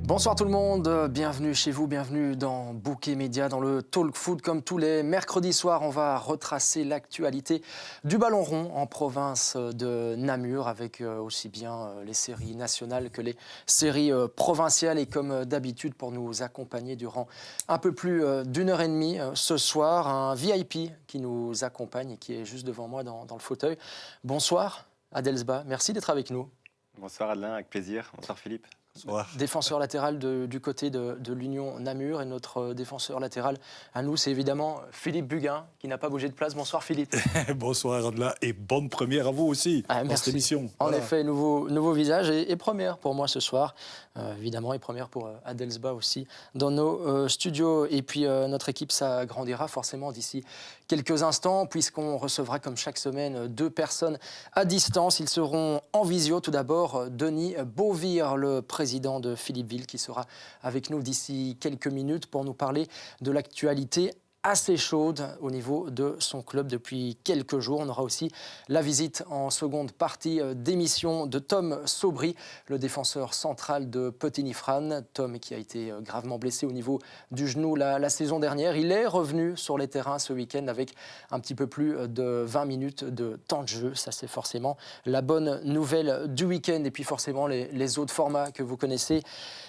Bonsoir tout le monde, bienvenue chez vous, bienvenue dans Bouquet Média, dans le Talk Foot. Comme tous les mercredis soirs, on va retracer l'actualité du ballon rond en province de Namur avec aussi bien les séries nationales que les séries provinciales. Et comme d'habitude, pour nous accompagner durant un peu plus d'une heure et demie ce soir, un VIP qui nous accompagne et qui est juste devant moi dans le fauteuil. Bonsoir Adel Sba, merci d'être avec nous. Bonsoir Adelin, avec plaisir. Bonsoir Philippe. Bonsoir. Défenseur latéral du côté de l'Union Namur, et notre défenseur latéral à nous, c'est évidemment Philippe Buguin qui n'a pas bougé de place. Bonsoir Philippe. Bonsoir Adelin et bonne première à vous aussi dans cette émission. En effet, nouveau visage et première pour moi ce soir, évidemment, et première pour Adel Sba aussi dans nos studios. Et puis notre équipe s'agrandira forcément d'ici quelques instants, puisqu'on recevra comme chaque semaine deux personnes à distance. Ils seront en visio. Tout d'abord, Denis Beauvire, le président de Philippeville, qui sera avec nous d'ici quelques minutes pour nous parler de l'actualité assez chaude au niveau de son club depuis quelques jours. On aura aussi la visite en seconde partie d'émission de Tom Sobry, le défenseur central de Petit-Nifran. Tom qui a été gravement blessé au niveau du genou la saison dernière. Il est revenu sur les terrains ce week-end avec un petit peu plus de 20 minutes de temps de jeu. Ça, c'est forcément la bonne nouvelle du week-end. Et puis forcément les autres formats que vous connaissez,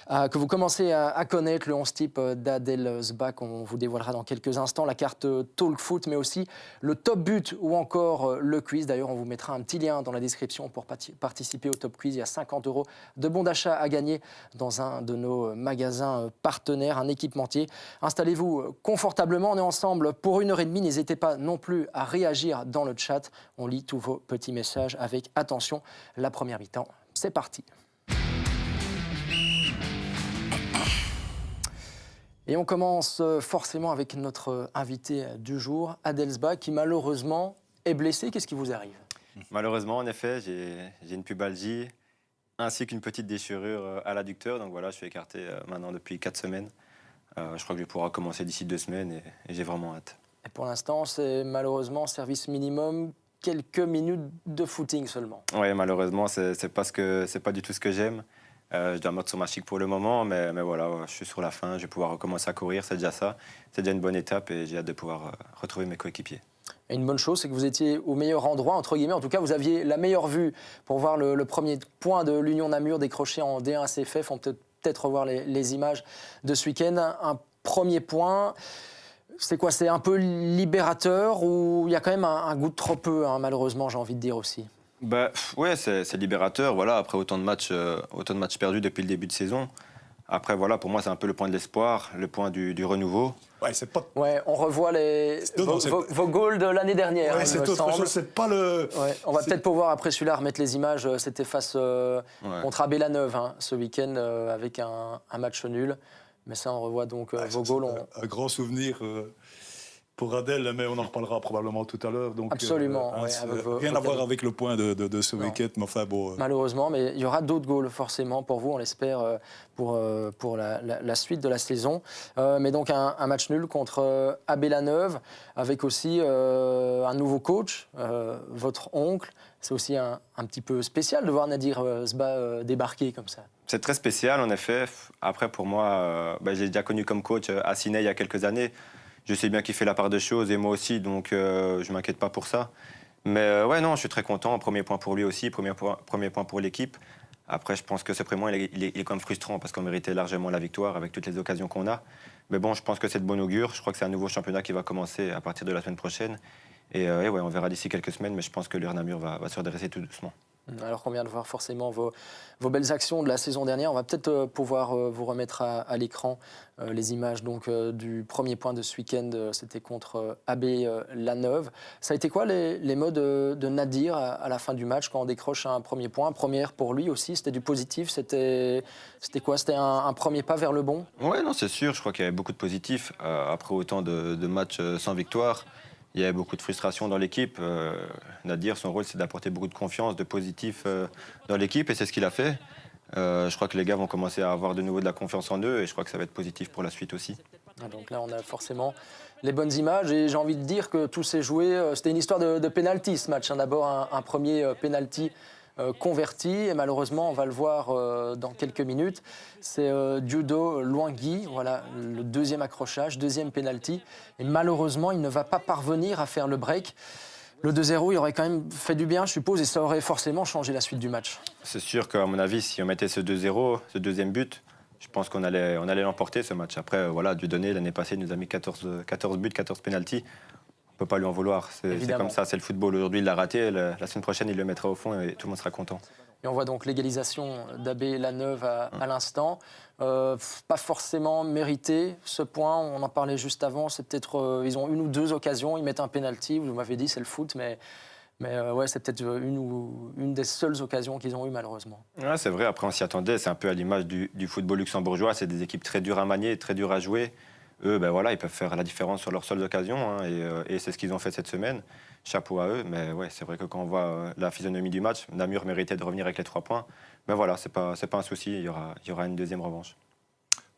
que vous commencez à connaître, le 11 type d'Adel Sba qu'on vous dévoilera dans quelques instants, la carte Talk Foot, mais aussi le top but ou encore le quiz. D'ailleurs, on vous mettra un petit lien dans la description pour participer au top quiz. Il y a 50 € de bons d'achat à gagner dans un de nos magasins partenaires, un équipementier. Installez-vous confortablement, on est ensemble pour une heure et demie. N'hésitez pas non plus à réagir dans le chat. On lit tous vos petits messages avec attention. La première mi-temps, c'est parti. Et on commence forcément avec notre invité du jour, Adel Sba, qui malheureusement est blessé. Qu'est-ce qui vous arrive ? Malheureusement, en effet, j'ai une pubalgie ainsi qu'une petite déchirure à l'adducteur. Donc voilà, je suis écarté maintenant depuis 4 semaines. Je crois que je vais pouvoir commencer d'ici 2 semaines et j'ai vraiment hâte. Et pour l'instant, c'est malheureusement service minimum, quelques minutes de footing seulement. Oui, malheureusement, c'est pas du tout ce que j'aime. Je dois me mettre sur ma chic pour le moment, mais voilà, je suis sur la fin, je vais pouvoir recommencer à courir, c'est déjà ça. C'est déjà une bonne étape et j'ai hâte de pouvoir retrouver mes coéquipiers. Et une bonne chose, c'est que vous étiez au meilleur endroit, entre guillemets. En tout cas, vous aviez la meilleure vue pour voir le premier point de l'Union Namur décroché en D1 CFF. On peut peut-être revoir les images de ce week-end. Un premier point, c'est quoi ? C'est un peu libérateur ou il y a quand même un goût de trop peu, hein, malheureusement, j'ai envie de dire aussi. Ouais, c'est libérateur. Voilà, après autant de matchs perdus depuis le début de saison. Après, voilà, pour moi, c'est un peu le point de l'espoir, le point du renouveau. Ouais, c'est pas. Ouais, on revoit vos goals de l'année dernière. Ouais, c'est autre chose, c'est pas le. Ouais, on va peut-être pouvoir après celui-là remettre les images. C'était face contre Abélaneuve ce week-end avec un match nul. Mais ça, on revoit donc vos goals. Un grand souvenir. Pour Adel, mais on en reparlera probablement tout à l'heure. Donc, absolument. Rien à voir avec le point de ce week-end, mais enfin bon. Malheureusement, mais il y aura d'autres goals forcément pour vous, on l'espère, pour la suite de la saison. Mais donc un match nul contre Abélaneuve, avec aussi un nouveau coach, votre oncle. C'est aussi un petit peu spécial de voir Nadir Sba débarquer comme ça. C'est très spécial, en effet. Après, pour moi, j'ai déjà connu comme coach à Ciné il y a quelques années. Je sais bien qu'il fait la part des choses et moi aussi, donc je ne m'inquiète pas pour ça. Mais ouais, non, je suis très content. Premier point pour lui aussi, premier point pour l'équipe. Après, je pense que ce premier point, il est quand même frustrant parce qu'on méritait largement la victoire avec toutes les occasions qu'on a. Mais bon, je pense que c'est de bon augure. Je crois que c'est un nouveau championnat qui va commencer à partir de la semaine prochaine. Et ouais, on verra d'ici quelques semaines, mais je pense que l'UR Namur va se redresser tout doucement. Alors qu'on vient de voir forcément vos belles actions de la saison dernière, on va peut-être pouvoir vous remettre à l'écran les images donc, du premier point de ce week-end, c'était contre Abélaneuve. Ça a été quoi les mots de Nadir à la fin du match quand on décroche un premier point ? Première pour lui aussi, c'était du positif, c'était quoi ? C'était un premier pas vers le bon ? Ouais, non, c'est sûr, je crois qu'il y avait beaucoup de positifs. Après autant de matchs sans victoire, il y avait beaucoup de frustration dans l'équipe. Nadir, son rôle, c'est d'apporter beaucoup de confiance, de positif dans l'équipe, et c'est ce qu'il a fait. Je crois que les gars vont commencer à avoir de nouveau de la confiance en eux, et je crois que ça va être positif pour la suite aussi. Donc là, on a forcément les bonnes images, et j'ai envie de dire que tout s'est joué. C'était une histoire de pénalty, ce match. D'abord, un premier pénalty converti. Et malheureusement, on va le voir dans quelques minutes, c'est Diudo Luangui, voilà, le deuxième accrochage, deuxième penalty. Et malheureusement, il ne va pas parvenir à faire le break. Le 2-0, il aurait quand même fait du bien, je suppose, et ça aurait forcément changé la suite du match. C'est sûr qu'à mon avis, si on mettait ce 2-0, ce deuxième but, je pense qu'on allait l'emporter ce match. Après, voilà, Dieudonné, l'année passée, il nous a mis 14 buts, 14 pénaltys. On ne peut pas lui en vouloir. C'est comme ça, c'est le football. Aujourd'hui, il l'a raté. La semaine prochaine, il le mettra au fond et tout le monde sera content. Et on voit donc l'égalisation d'Abbé Laneuve à l'instant. Pas forcément mérité ce point, on en parlait juste avant. C'est peut-être, ils ont une ou deux occasions, ils mettent un penalty. Vous m'avez dit, c'est le foot, mais ouais, c'est peut-être une des seules occasions qu'ils ont eues, malheureusement. Ouais, c'est vrai, après on s'y attendait, c'est un peu à l'image du football luxembourgeois, c'est des équipes très dures à manier, très dures à jouer. Eux, ben voilà, ils peuvent faire la différence sur leurs seules occasions, hein, et c'est ce qu'ils ont fait cette semaine. Chapeau à eux, mais ouais, c'est vrai que quand on voit la physionomie du match, Namur méritait de revenir avec les 3 points. Mais voilà, c'est pas un souci, il y aura une deuxième revanche.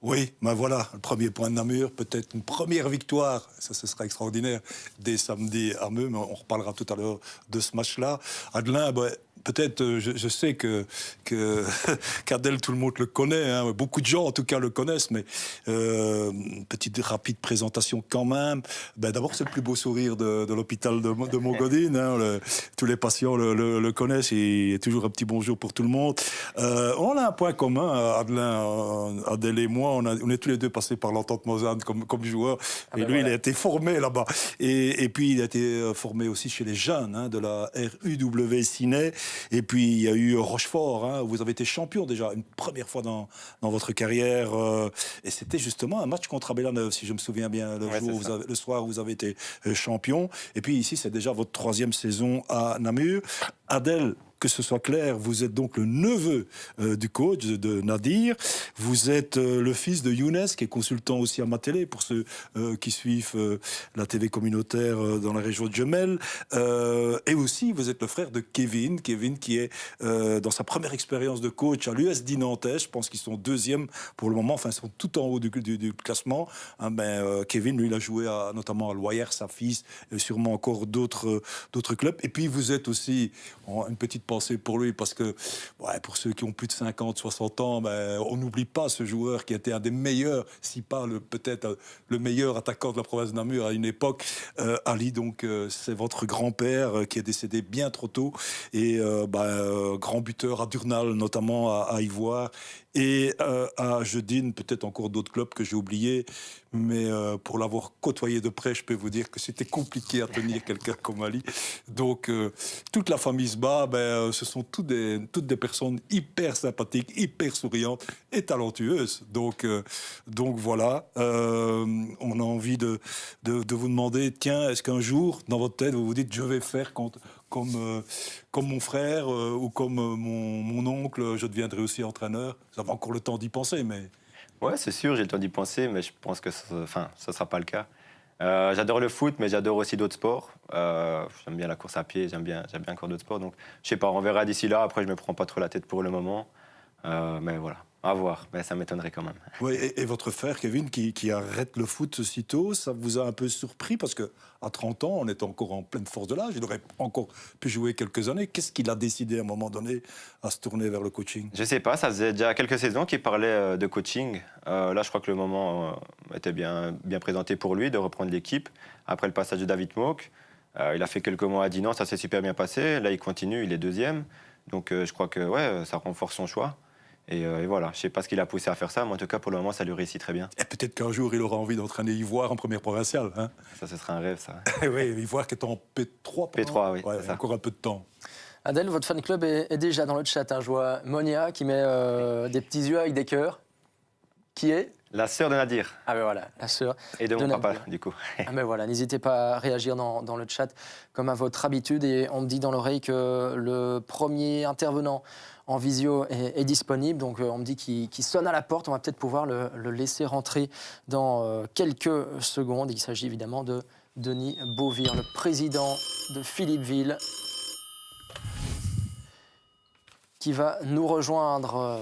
Oui, ben voilà, le premier point de Namur, peut-être une première victoire, ça ce sera extraordinaire, dès samedi à Meux, mais on reparlera tout à l'heure de ce match-là. Adelin, ben, peut-être, je sais qu'Adel, tout le monde le connaît, hein, beaucoup de gens en tout cas le connaissent, mais petite rapide présentation quand même. Ben, d'abord, c'est le plus beau sourire de l'hôpital de Montgodine, hein, tous les patients le connaissent, et il y a toujours un petit bonjour pour tout le monde. On a un point commun, Adelin, Adel et moi, on est tous les deux passés par l'entente Mozane comme joueur, et lui, voilà. Il a été formé là-bas, et puis il a été formé aussi chez les jeunes, hein, de la RUW Ciné. Et puis, il y a eu Rochefort, hein, où vous avez été champion déjà, une première fois dans votre carrière. Et c'était justement un match contre Abbé Laneuve, si je me souviens bien, le soir où vous avez été champion. Et puis ici, c'est déjà votre 3e saison à Namur. Adel, que ce soit clair, vous êtes donc le neveu du coach, de Nadir. Vous êtes le fils de Younes, qui est consultant aussi à Matélé, pour ceux qui suivent la TV communautaire dans la région de Jemel. Et aussi, vous êtes le frère de Kevin qui est dans sa première expérience de coach à l'USD Nantais. Je pense qu'ils sont 2e pour le moment, enfin, ils sont tout en haut du classement. Hein, Kevin, lui, il a joué notamment à Loyer, Safis, et sûrement encore d'autres clubs. Et puis, vous êtes aussi une petite pensée pour lui, parce que ouais, pour ceux qui ont plus de 50, 60 ans, on n'oublie pas ce joueur qui était un des meilleurs, si pas peut-être le meilleur attaquant de la province de Namur à une époque. Ali, donc, c'est votre grand-père qui est décédé bien trop tôt, et grand buteur à Durnal, notamment à Ivoire, et à Jeudine, peut-être encore d'autres clubs que j'ai oubliés, mais pour l'avoir côtoyé de près, je peux vous dire que c'était compliqué à tenir quelqu'un comme Ali. Donc, toute la famille se bat, ce sont toutes des personnes hyper sympathiques, hyper souriantes et talentueuses. Donc voilà, on a envie de vous demander, tiens, est-ce qu'un jour, dans votre tête, vous vous dites, je vais faire comme mon frère ou comme mon oncle, je deviendrai aussi entraîneur. Vous avez encore le temps d'y penser, mais... Ouais, c'est sûr, j'ai le temps d'y penser, mais je pense que ça ne sera pas le cas. J'adore le foot, mais j'adore aussi d'autres sports. J'aime bien la course à pied, j'aime bien encore d'autres sports. Donc, je sais pas, on verra d'ici là. Après, je me prends pas trop la tête pour le moment. Mais voilà, à voir. Mais ça m'étonnerait quand même. Oui, et votre frère, Kevin, qui arrête le foot si tôt, ça vous a un peu surpris? Parce qu'à 30 ans, on est encore en pleine force de l'âge. Il aurait encore pu jouer quelques années. Qu'est-ce qu'il a décidé à un moment donné à se tourner vers le coaching? Je sais pas, ça faisait déjà quelques saisons qu'il parlait de coaching. Là, je crois que le moment était bien présenté pour lui de reprendre l'équipe. Après le passage de David Mouk, il a fait quelques mois à Dinan, ça s'est super bien passé. Là, il continue, il est 2e. Donc, je crois que ouais, ça renforce son choix. Et voilà, je ne sais pas ce qu'il a poussé à faire ça, mais en tout cas, pour le moment, ça lui réussit très bien. Et peut-être qu'un jour, il aura envie d'entraîner Ivoire en première provinciale. Hein. Ça, ce serait un rêve, ça. Oui, Ivoire qui est en P3. P3, oui. Ouais, c'est ça. Encore un peu de temps. Adel, votre fan club est déjà dans le chat. Je vois Monia qui met des petits yeux avec des cœurs. Qui est la sœur de Nadir. Ah ben voilà, la sœur et de mon Nadir. papa, du coup. Ah ben voilà, n'hésitez pas à réagir dans le chat comme à votre habitude. Et on me dit dans l'oreille que le premier intervenant en visio est disponible. Donc on me dit qu'il sonne à la porte. On va peut-être pouvoir le laisser rentrer dans quelques secondes. Il s'agit évidemment de Denis Beauvire, le président de Philippeville, qui va nous rejoindre.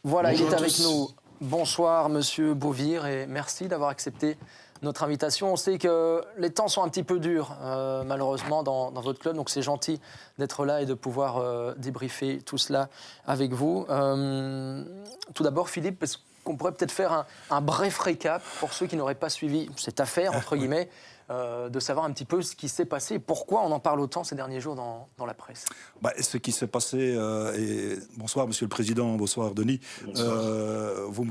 Voilà, bonjour, il est avec nous. Bonsoir, monsieur Beauvire, et merci d'avoir accepté notre invitation. On sait que les temps sont un petit peu durs, malheureusement, dans votre club. Donc c'est gentil d'être là et de pouvoir débriefer tout cela avec vous. Tout d'abord, Philippe, est-ce qu'on pourrait peut-être faire un bref récap pour ceux qui n'auraient pas suivi cette affaire, entre guillemets, de savoir un petit peu ce qui s'est passé et pourquoi on en parle autant ces derniers jours dans la presse. Ce qui s'est passé, et bonsoir Monsieur le Président, bonsoir Denis, vous me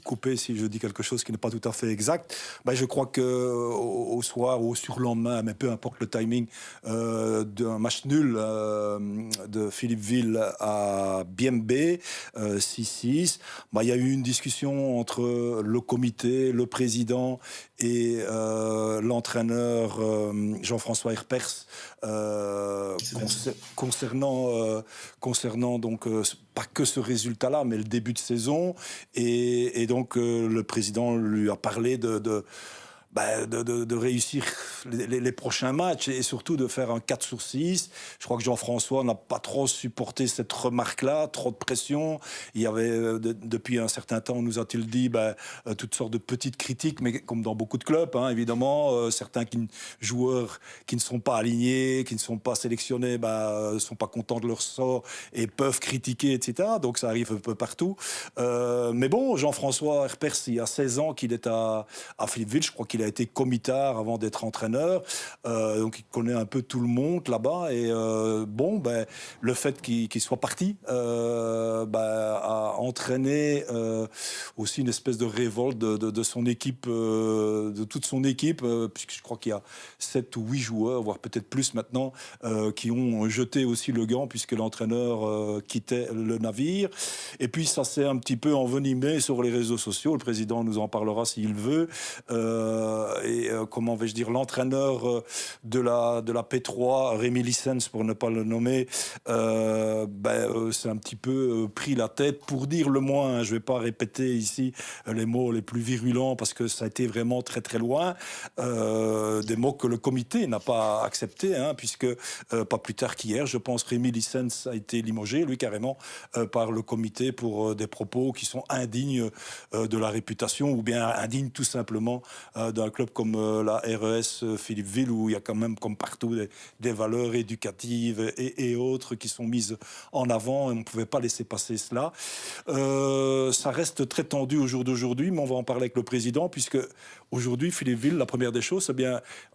coupez si je dis quelque chose qui n'est pas tout à fait exact. Je crois qu'au soir ou au surlendemain, mais peu importe le timing, d'un match nul de Philippeville à Biembé, 6-6, il y a eu une discussion entre le comité, le président et l'entraîneur Jean-François Herpers concernant donc pas que ce résultat-là, mais le début de saison. Et donc le président lui a parlé de réussir les prochains matchs et surtout de faire un 4/6. Je crois que Jean-François n'a pas trop supporté cette remarque-là, trop de pression. Il y avait, depuis un certain temps, nous a-t-il dit, toutes sortes de petites critiques, mais comme dans beaucoup de clubs, évidemment, certains joueurs qui ne sont pas alignés, qui ne sont pas sélectionnés, ne sont pas contents de leur sort et peuvent critiquer, etc. Donc ça arrive un peu partout. Mais bon, Jean-François Herpers, il y a 16 ans qu'il est à Philippeville. Je crois qu'il a été commitard avant d'être entraîneur, donc il connaît un peu tout le monde là-bas. Et le fait qu'il soit parti a entraîné aussi une espèce de révolte de son équipe, de toute son équipe, puisque je crois qu'il y a 7 ou 8 joueurs, voire peut-être plus maintenant, qui ont jeté aussi le gant puisque l'entraîneur quittait le navire. Et puis ça s'est un petit peu envenimé sur les réseaux sociaux. Le président nous en parlera s'il veut. Comment vais-je dire, l'entraîneur de la P3, Rémi Lissens, pour ne pas le nommer, c'est un petit peu pris la tête, pour dire le moins. Je ne vais pas répéter ici les mots les plus virulents parce que ça a été vraiment très très loin. Des mots que le comité n'a pas acceptés, puisque pas plus tard qu'hier, je pense, Rémi Lissens a été limogé, lui carrément, par le comité pour des propos qui sont indignes de la réputation, ou bien indignes tout simplement d'un club comme la RES Philippeville, où il y a quand même, comme partout, des valeurs éducatives et autres qui sont mises en avant, et on ne pouvait pas laisser passer cela. Ça reste très tendu au jour d'aujourd'hui, mais on va en parler avec le président, puisque aujourd'hui, Philippeville, la première des choses,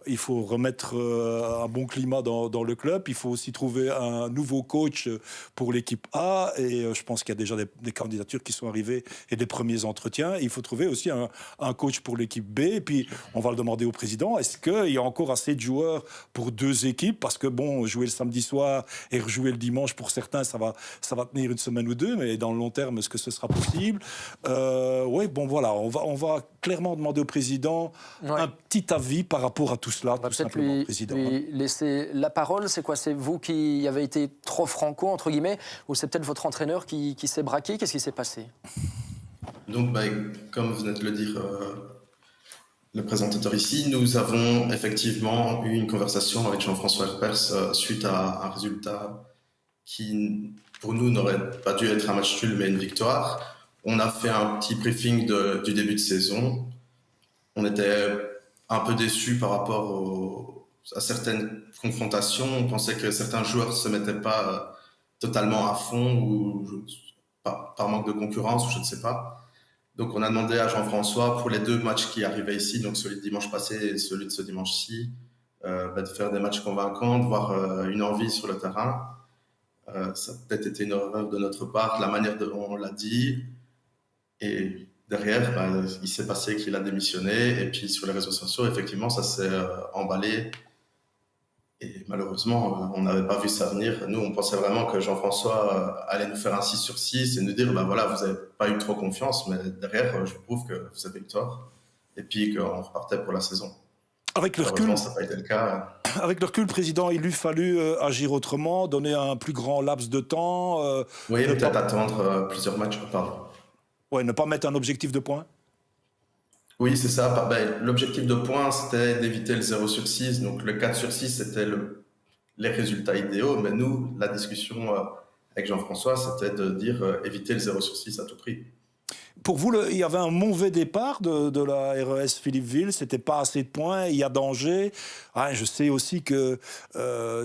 il faut remettre un bon climat dans le club. Il faut aussi trouver un nouveau coach pour l'équipe A, et je pense qu'il y a déjà des candidatures qui sont arrivées et des premiers entretiens. Il faut trouver aussi un coach pour l'équipe B, et puis on va le demander au président. Est-ce qu'il y a encore assez de joueurs pour 2 équipes? Parce que jouer le samedi soir et rejouer le dimanche, pour certains, ça va tenir une semaine ou 2, mais dans le long terme, est-ce que ce sera possible? On va clairement demander au président un petit avis par rapport à tout cela, tout simplement, président. Lui laisser la parole. C'est quoi? C'est vous qui avez été trop franco, entre guillemets, ou c'est peut-être votre entraîneur qui s'est braqué? Qu'est-ce qui s'est passé? Donc, comme venait de le dire le présentateur ici, nous avons effectivement eu une conversation avec Jean-François Herpers suite à un résultat qui, pour nous, n'aurait pas dû être un match nul, mais une victoire. On a fait un petit briefing du début de saison. On était un peu déçus par rapport à certaines confrontations. On pensait que certains joueurs ne se mettaient pas totalement à fond, ou par manque de concurrence, ou je ne sais pas. Donc on a demandé à Jean-François, pour les 2 matchs qui arrivaient ici, donc celui de dimanche passé et celui de ce dimanche-ci, de faire des matchs convaincants, de voir une envie sur le terrain. Ça a peut-être été une erreur de notre part, la manière dont on l'a dit. Et derrière, il s'est passé qu'il a démissionné. Et puis sur les réseaux sociaux, effectivement, ça s'est emballé. Et malheureusement, on n'avait pas vu ça venir. Nous, on pensait vraiment que Jean-François allait nous faire un 6/6 et nous dire, vous n'avez pas eu trop confiance, mais derrière, je prouve que vous avez eu tort. Et puis qu'on repartait pour la saison. Avec le recul, ça n'a pas été le cas. Avec le recul, président, il lui fallu agir autrement, donner un plus grand laps de temps. Oui, peut-être attendre plusieurs matchs. Ne pas mettre un objectif de points. Oui, c'est ça. L'objectif de points, c'était d'éviter le 0/6. Donc le 4/6, c'était les résultats idéaux. Mais nous, la discussion avec Jean-François, c'était de dire éviter le 0/6 à tout prix. Pour vous, il y avait un mauvais départ de la RES Philippeville, c'était pas assez de points, il y a danger. Ah, je sais aussi que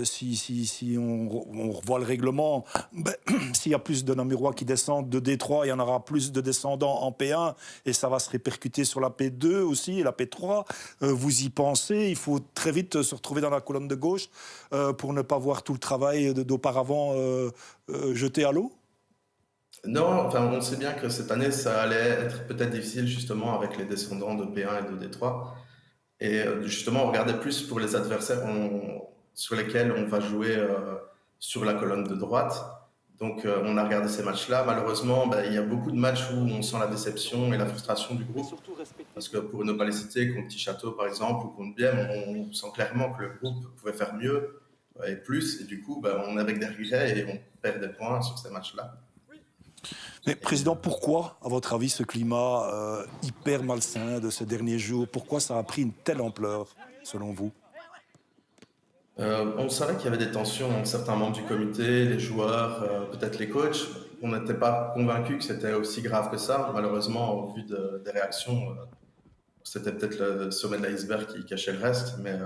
si on revoit le règlement, ben, s'il y a plus de Namurois qui descendent de D3, il y en aura plus de descendants en P1 et ça va se répercuter sur la P2 aussi et la P3. Vous y pensez, il faut très vite se retrouver dans la colonne de gauche pour ne pas voir tout le travail d'auparavant jeté à l'eau? Non, enfin, on sait bien que cette année, ça allait être peut-être difficile justement avec les descendants de P1 et de D3. Et justement, on regardait plus pour les adversaires sur lesquels on va jouer sur la colonne de droite. Donc, on a regardé ces matchs-là. Malheureusement, ben, il y a beaucoup de matchs où on sent la déception et la frustration du groupe. Parce que pour ne pas les citer, contre Petit Château par exemple, ou contre Bième, on sent clairement que le groupe pouvait faire mieux et plus. Et du coup, ben, on est avec des regrets et on perd des points sur ces matchs-là. Mais Président, pourquoi, à votre avis, ce climat hyper malsain de ces derniers jours, pourquoi ça a pris une telle ampleur, selon vous? On savait qu'il y avait des tensions entre certains membres du comité, les joueurs, peut-être les coachs. On n'était pas convaincus que c'était aussi grave que ça. Malheureusement, au vu des réactions, c'était peut-être le sommet de l'iceberg qui cachait le reste. Mais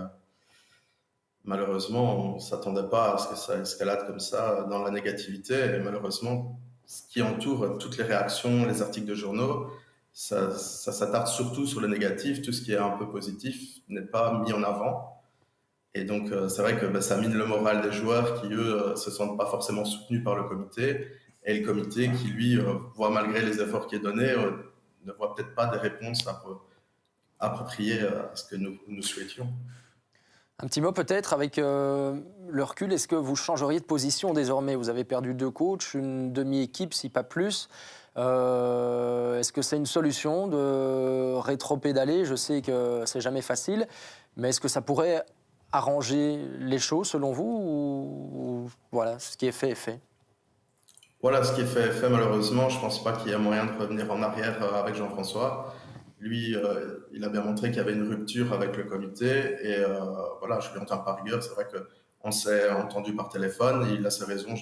malheureusement, on ne s'attendait pas à ce que ça escalade comme ça dans la négativité. Et malheureusement, ce qui entoure toutes les réactions, les articles de journaux, ça s'attarde surtout sur le négatif. Tout ce qui est un peu positif n'est pas mis en avant. Et donc, c'est vrai que ça mine le moral des joueurs qui, eux, se sentent pas forcément soutenus par le comité. Et le comité qui, lui, voit malgré les efforts qui est donné, ne voit peut-être pas des réponses appropriées à ce que nous souhaitions. Un petit mot peut-être avec le recul, est-ce que vous changeriez de position désormais? Vous avez perdu 2 coachs, une demi-équipe, si pas plus. Est-ce que c'est une solution de rétro-pédaler? Je sais que c'est jamais facile, mais est-ce que ça pourrait arranger les choses selon vous ou voilà, ce qui est fait est fait? Voilà, ce qui est fait est fait, malheureusement. Je pense pas qu'il y ait moyen de revenir en arrière avec Jean-François. Lui, il a bien montré qu'il y avait une rupture avec le comité. Et voilà, je lui entends par rigueur. C'est vrai qu'on s'est entendu par téléphone. Et il a ses raisons.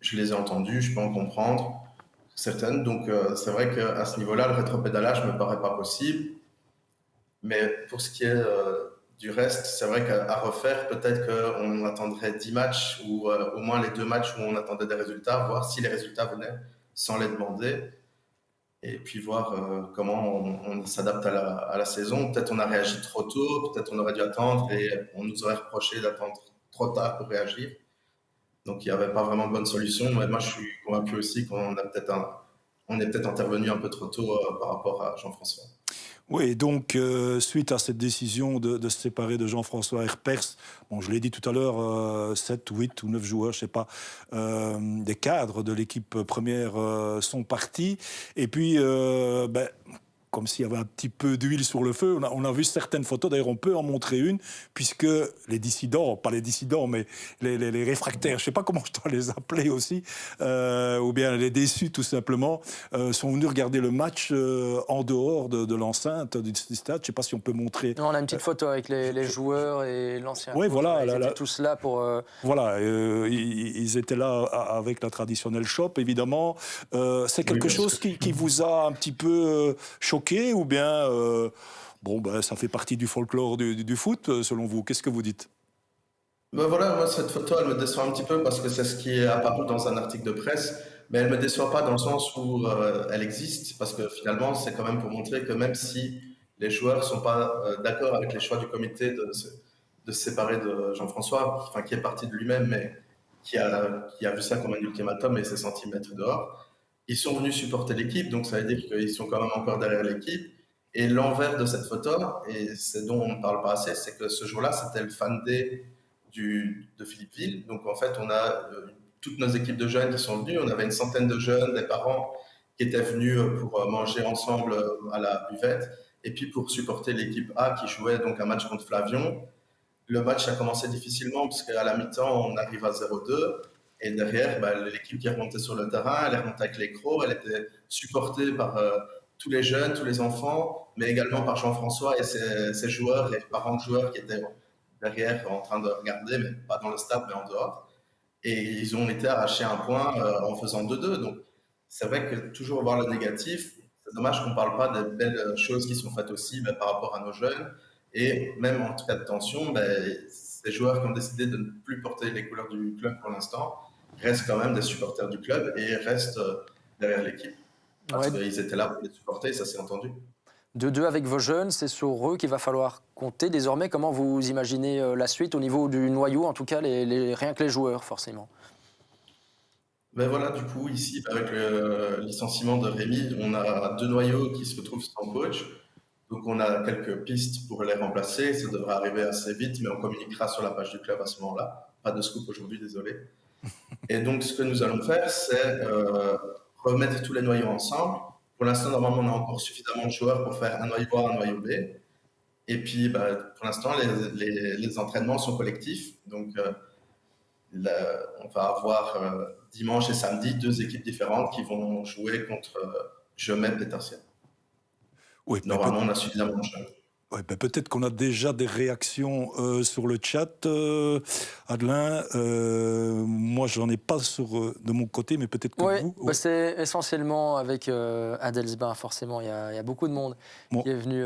Je les ai entendues. Je peux en comprendre certaines. Donc, c'est vrai qu'à ce niveau-là, le rétropédalage me paraît pas possible. Mais pour ce qui est du reste, c'est vrai qu'à refaire, peut-être qu'on attendrait 10 matchs ou au moins les 2 matchs où on attendait des résultats, voir si les résultats venaient sans les demander et puis voir comment on s'adapte à la saison. Peut-être on a réagi trop tôt, peut-être on aurait dû attendre et on nous aurait reproché d'attendre trop tard pour réagir. Donc il n'y avait pas vraiment de bonne solution. Mais moi, je suis convaincu aussi qu'on est peut-être intervenu un peu trop tôt par rapport à Jean-François. Oui, donc suite à cette décision de se séparer de Jean-François Herpers, bon, je l'ai dit tout à l'heure, 7, 8 ou 9 joueurs, je ne sais pas, des cadres de l'équipe première sont partis. Et puis, comme s'il y avait un petit peu d'huile sur le feu. On a vu certaines photos, d'ailleurs on peut en montrer une, puisque les dissidents, pas les dissidents, mais les réfractaires, je ne sais pas comment je dois les appeler aussi, ou bien les déçus tout simplement, sont venus regarder le match en dehors de l'enceinte du stade. Je ne sais pas si on peut montrer. Non, on a une petite photo avec les joueurs et l'ancien. Oui, voilà. Ils étaient tous là pour... Voilà, ils étaient là avec la traditionnelle chope, évidemment. C'est quelque chose qui vous a un petit peu choqué ou bien ça fait partie du folklore du foot, selon vous? Qu'est-ce que vous dites? Ben voilà, moi cette photo elle me déçoit un petit peu parce que c'est ce qui est apparu dans un article de presse, mais elle me déçoit pas dans le sens où elle existe, parce que finalement c'est quand même pour montrer que même si les joueurs sont pas d'accord avec les choix du comité de se séparer de Jean-François, enfin qui est parti de lui-même, mais qui a vu ça comme un ultimatum et s'est senti mettre dehors. Ils sont venus supporter l'équipe, donc ça veut dire qu'ils sont quand même encore derrière l'équipe. Et l'envers de cette photo, et c'est dont on ne parle pas assez, c'est que ce jour-là, c'était le fan day de Philippeville. Donc en fait, on a toutes nos équipes de jeunes qui sont venues. On avait une centaine de jeunes, des parents qui étaient venus pour manger ensemble à la buvette. Et puis pour supporter l'équipe A qui jouait donc un match contre Flavion. Le match a commencé difficilement parce qu'à la mi-temps, on arrive à 0-2. Et derrière, l'équipe qui remontait sur le terrain, elle est remontée avec les crocs, elle était supportée par tous les jeunes, tous les enfants, mais également par Jean-François et ses joueurs, les parents de joueurs qui étaient derrière en train de regarder, mais pas dans le stade, mais en dehors. Et ils ont été arrachés un point en faisant 2-2. Donc, c'est vrai que toujours voir le négatif, c'est dommage qu'on ne parle pas des belles choses qui sont faites aussi par rapport à nos jeunes. Et même en cas de tension, ces joueurs qui ont décidé de ne plus porter les couleurs du club pour l'instant restent quand même des supporters du club et restent derrière l'équipe. Parce Ouais. qu'ils étaient là pour les supporter, ça s'est entendu. 2-2 avec vos jeunes, c'est sur eux qu'il va falloir compter. Désormais, comment vous imaginez la suite au niveau du noyau, en tout cas, rien que les joueurs, forcément? Ben voilà, du coup, ici, avec le licenciement de Rémi, on a 2 noyaux qui se retrouvent sans coach. Donc, on a quelques pistes pour les remplacer. Ça devrait arriver assez vite, mais on communiquera sur la page du club à ce moment-là. Pas de scoop aujourd'hui, désolé. Et donc, ce que nous allons faire, c'est remettre tous les noyaux ensemble. Pour l'instant, normalement, on a encore suffisamment de joueurs pour faire un noyau A, un noyau B. Et puis, pour l'instant, les entraînements sont collectifs. Donc, on va avoir dimanche et samedi 2 équipes différentes qui vont jouer contre Jemep et Tarsienne. Oui, mais Normalement, on a suffisamment de jeunes. ouais, peut-être qu'on a déjà des réactions sur le chat, Adelin. Moi, j'en ai pas de mon côté, mais peut-être que Oui, vous. Ouais. c'est essentiellement avec Adelsbin, forcément. Il y a beaucoup de monde Bon, qui est venu.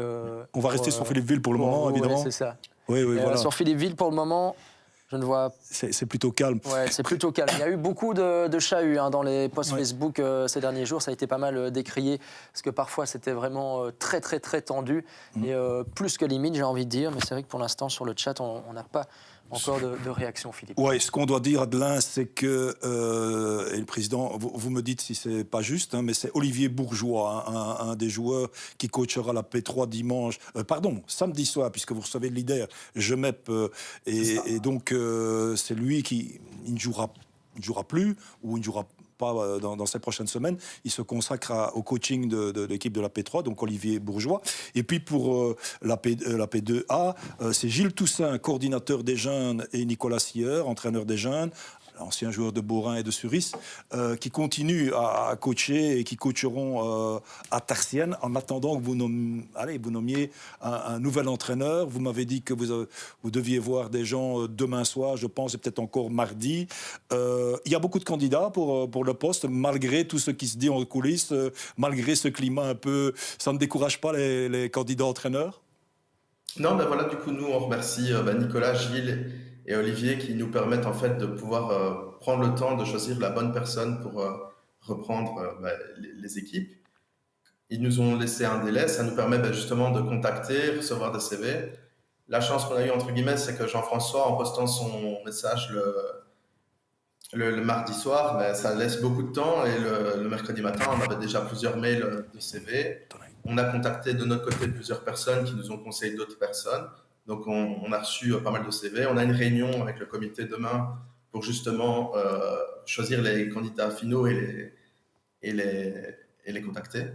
on va rester sur Philippeville pour le moment, vous, évidemment. ouais, c'est ça. Oui, Et, voilà. sur Philippeville, pour le moment, je ne vois. C'est plutôt calme. Ouais, c'est plutôt calme. Il y a eu beaucoup de chahuts dans les posts Facebook ces derniers jours. Ça a été pas mal décrié parce que parfois c'était vraiment très très très tendu et plus que limite, j'ai envie de dire. Mais c'est vrai que pour l'instant sur le chat, on n'a pas encore de réaction, Philippe. Oui, ce qu'on doit dire, Adelin, c'est que, et le président, vous me dites si c'est pas juste, hein, mais c'est Olivier Bourgeois, hein, un des joueurs qui coachera la P3 samedi soir, puisque vous recevez le leader, Jemep, et donc c'est lui qui il ne jouera plus, ou il ne jouera pas dans ces prochaines semaines. Il se consacre au coaching de l'équipe de la P3, donc Olivier Bourgeois. Et puis pour la P2A, c'est Gilles Toussaint, coordinateur des jeunes, et Nicolas Sieur, entraîneur des jeunes, ancien joueur de Borin et de Suris, qui continuent à coacher et qui coacheront à Tarsienne en attendant que vous nommiez un nouvel entraîneur. Vous m'avez dit que vous deviez voir des gens demain soir, je pense, et peut-être encore mardi. Il y a beaucoup de candidats pour le poste, malgré tout ce qui se dit en coulisses, malgré ce climat un peu... Ça ne décourage pas les candidats entraîneurs? Non, voilà, du coup, nous, on remercie Nicolas, Gilles et Olivier qui nous permettent en fait de pouvoir prendre le temps de choisir la bonne personne pour reprendre les équipes. Ils nous ont laissé un délai, ça nous permet justement de contacter, recevoir des CV. La chance qu'on a eue, entre guillemets, c'est que Jean-François, en postant son message le mardi soir, ça laisse beaucoup de temps et le mercredi matin, on avait déjà plusieurs mails de CV. On a contacté de notre côté plusieurs personnes qui nous ont conseillé d'autres personnes. Donc, on a reçu pas mal de CV. On a une réunion avec le comité demain pour justement choisir les candidats finaux et les contacter.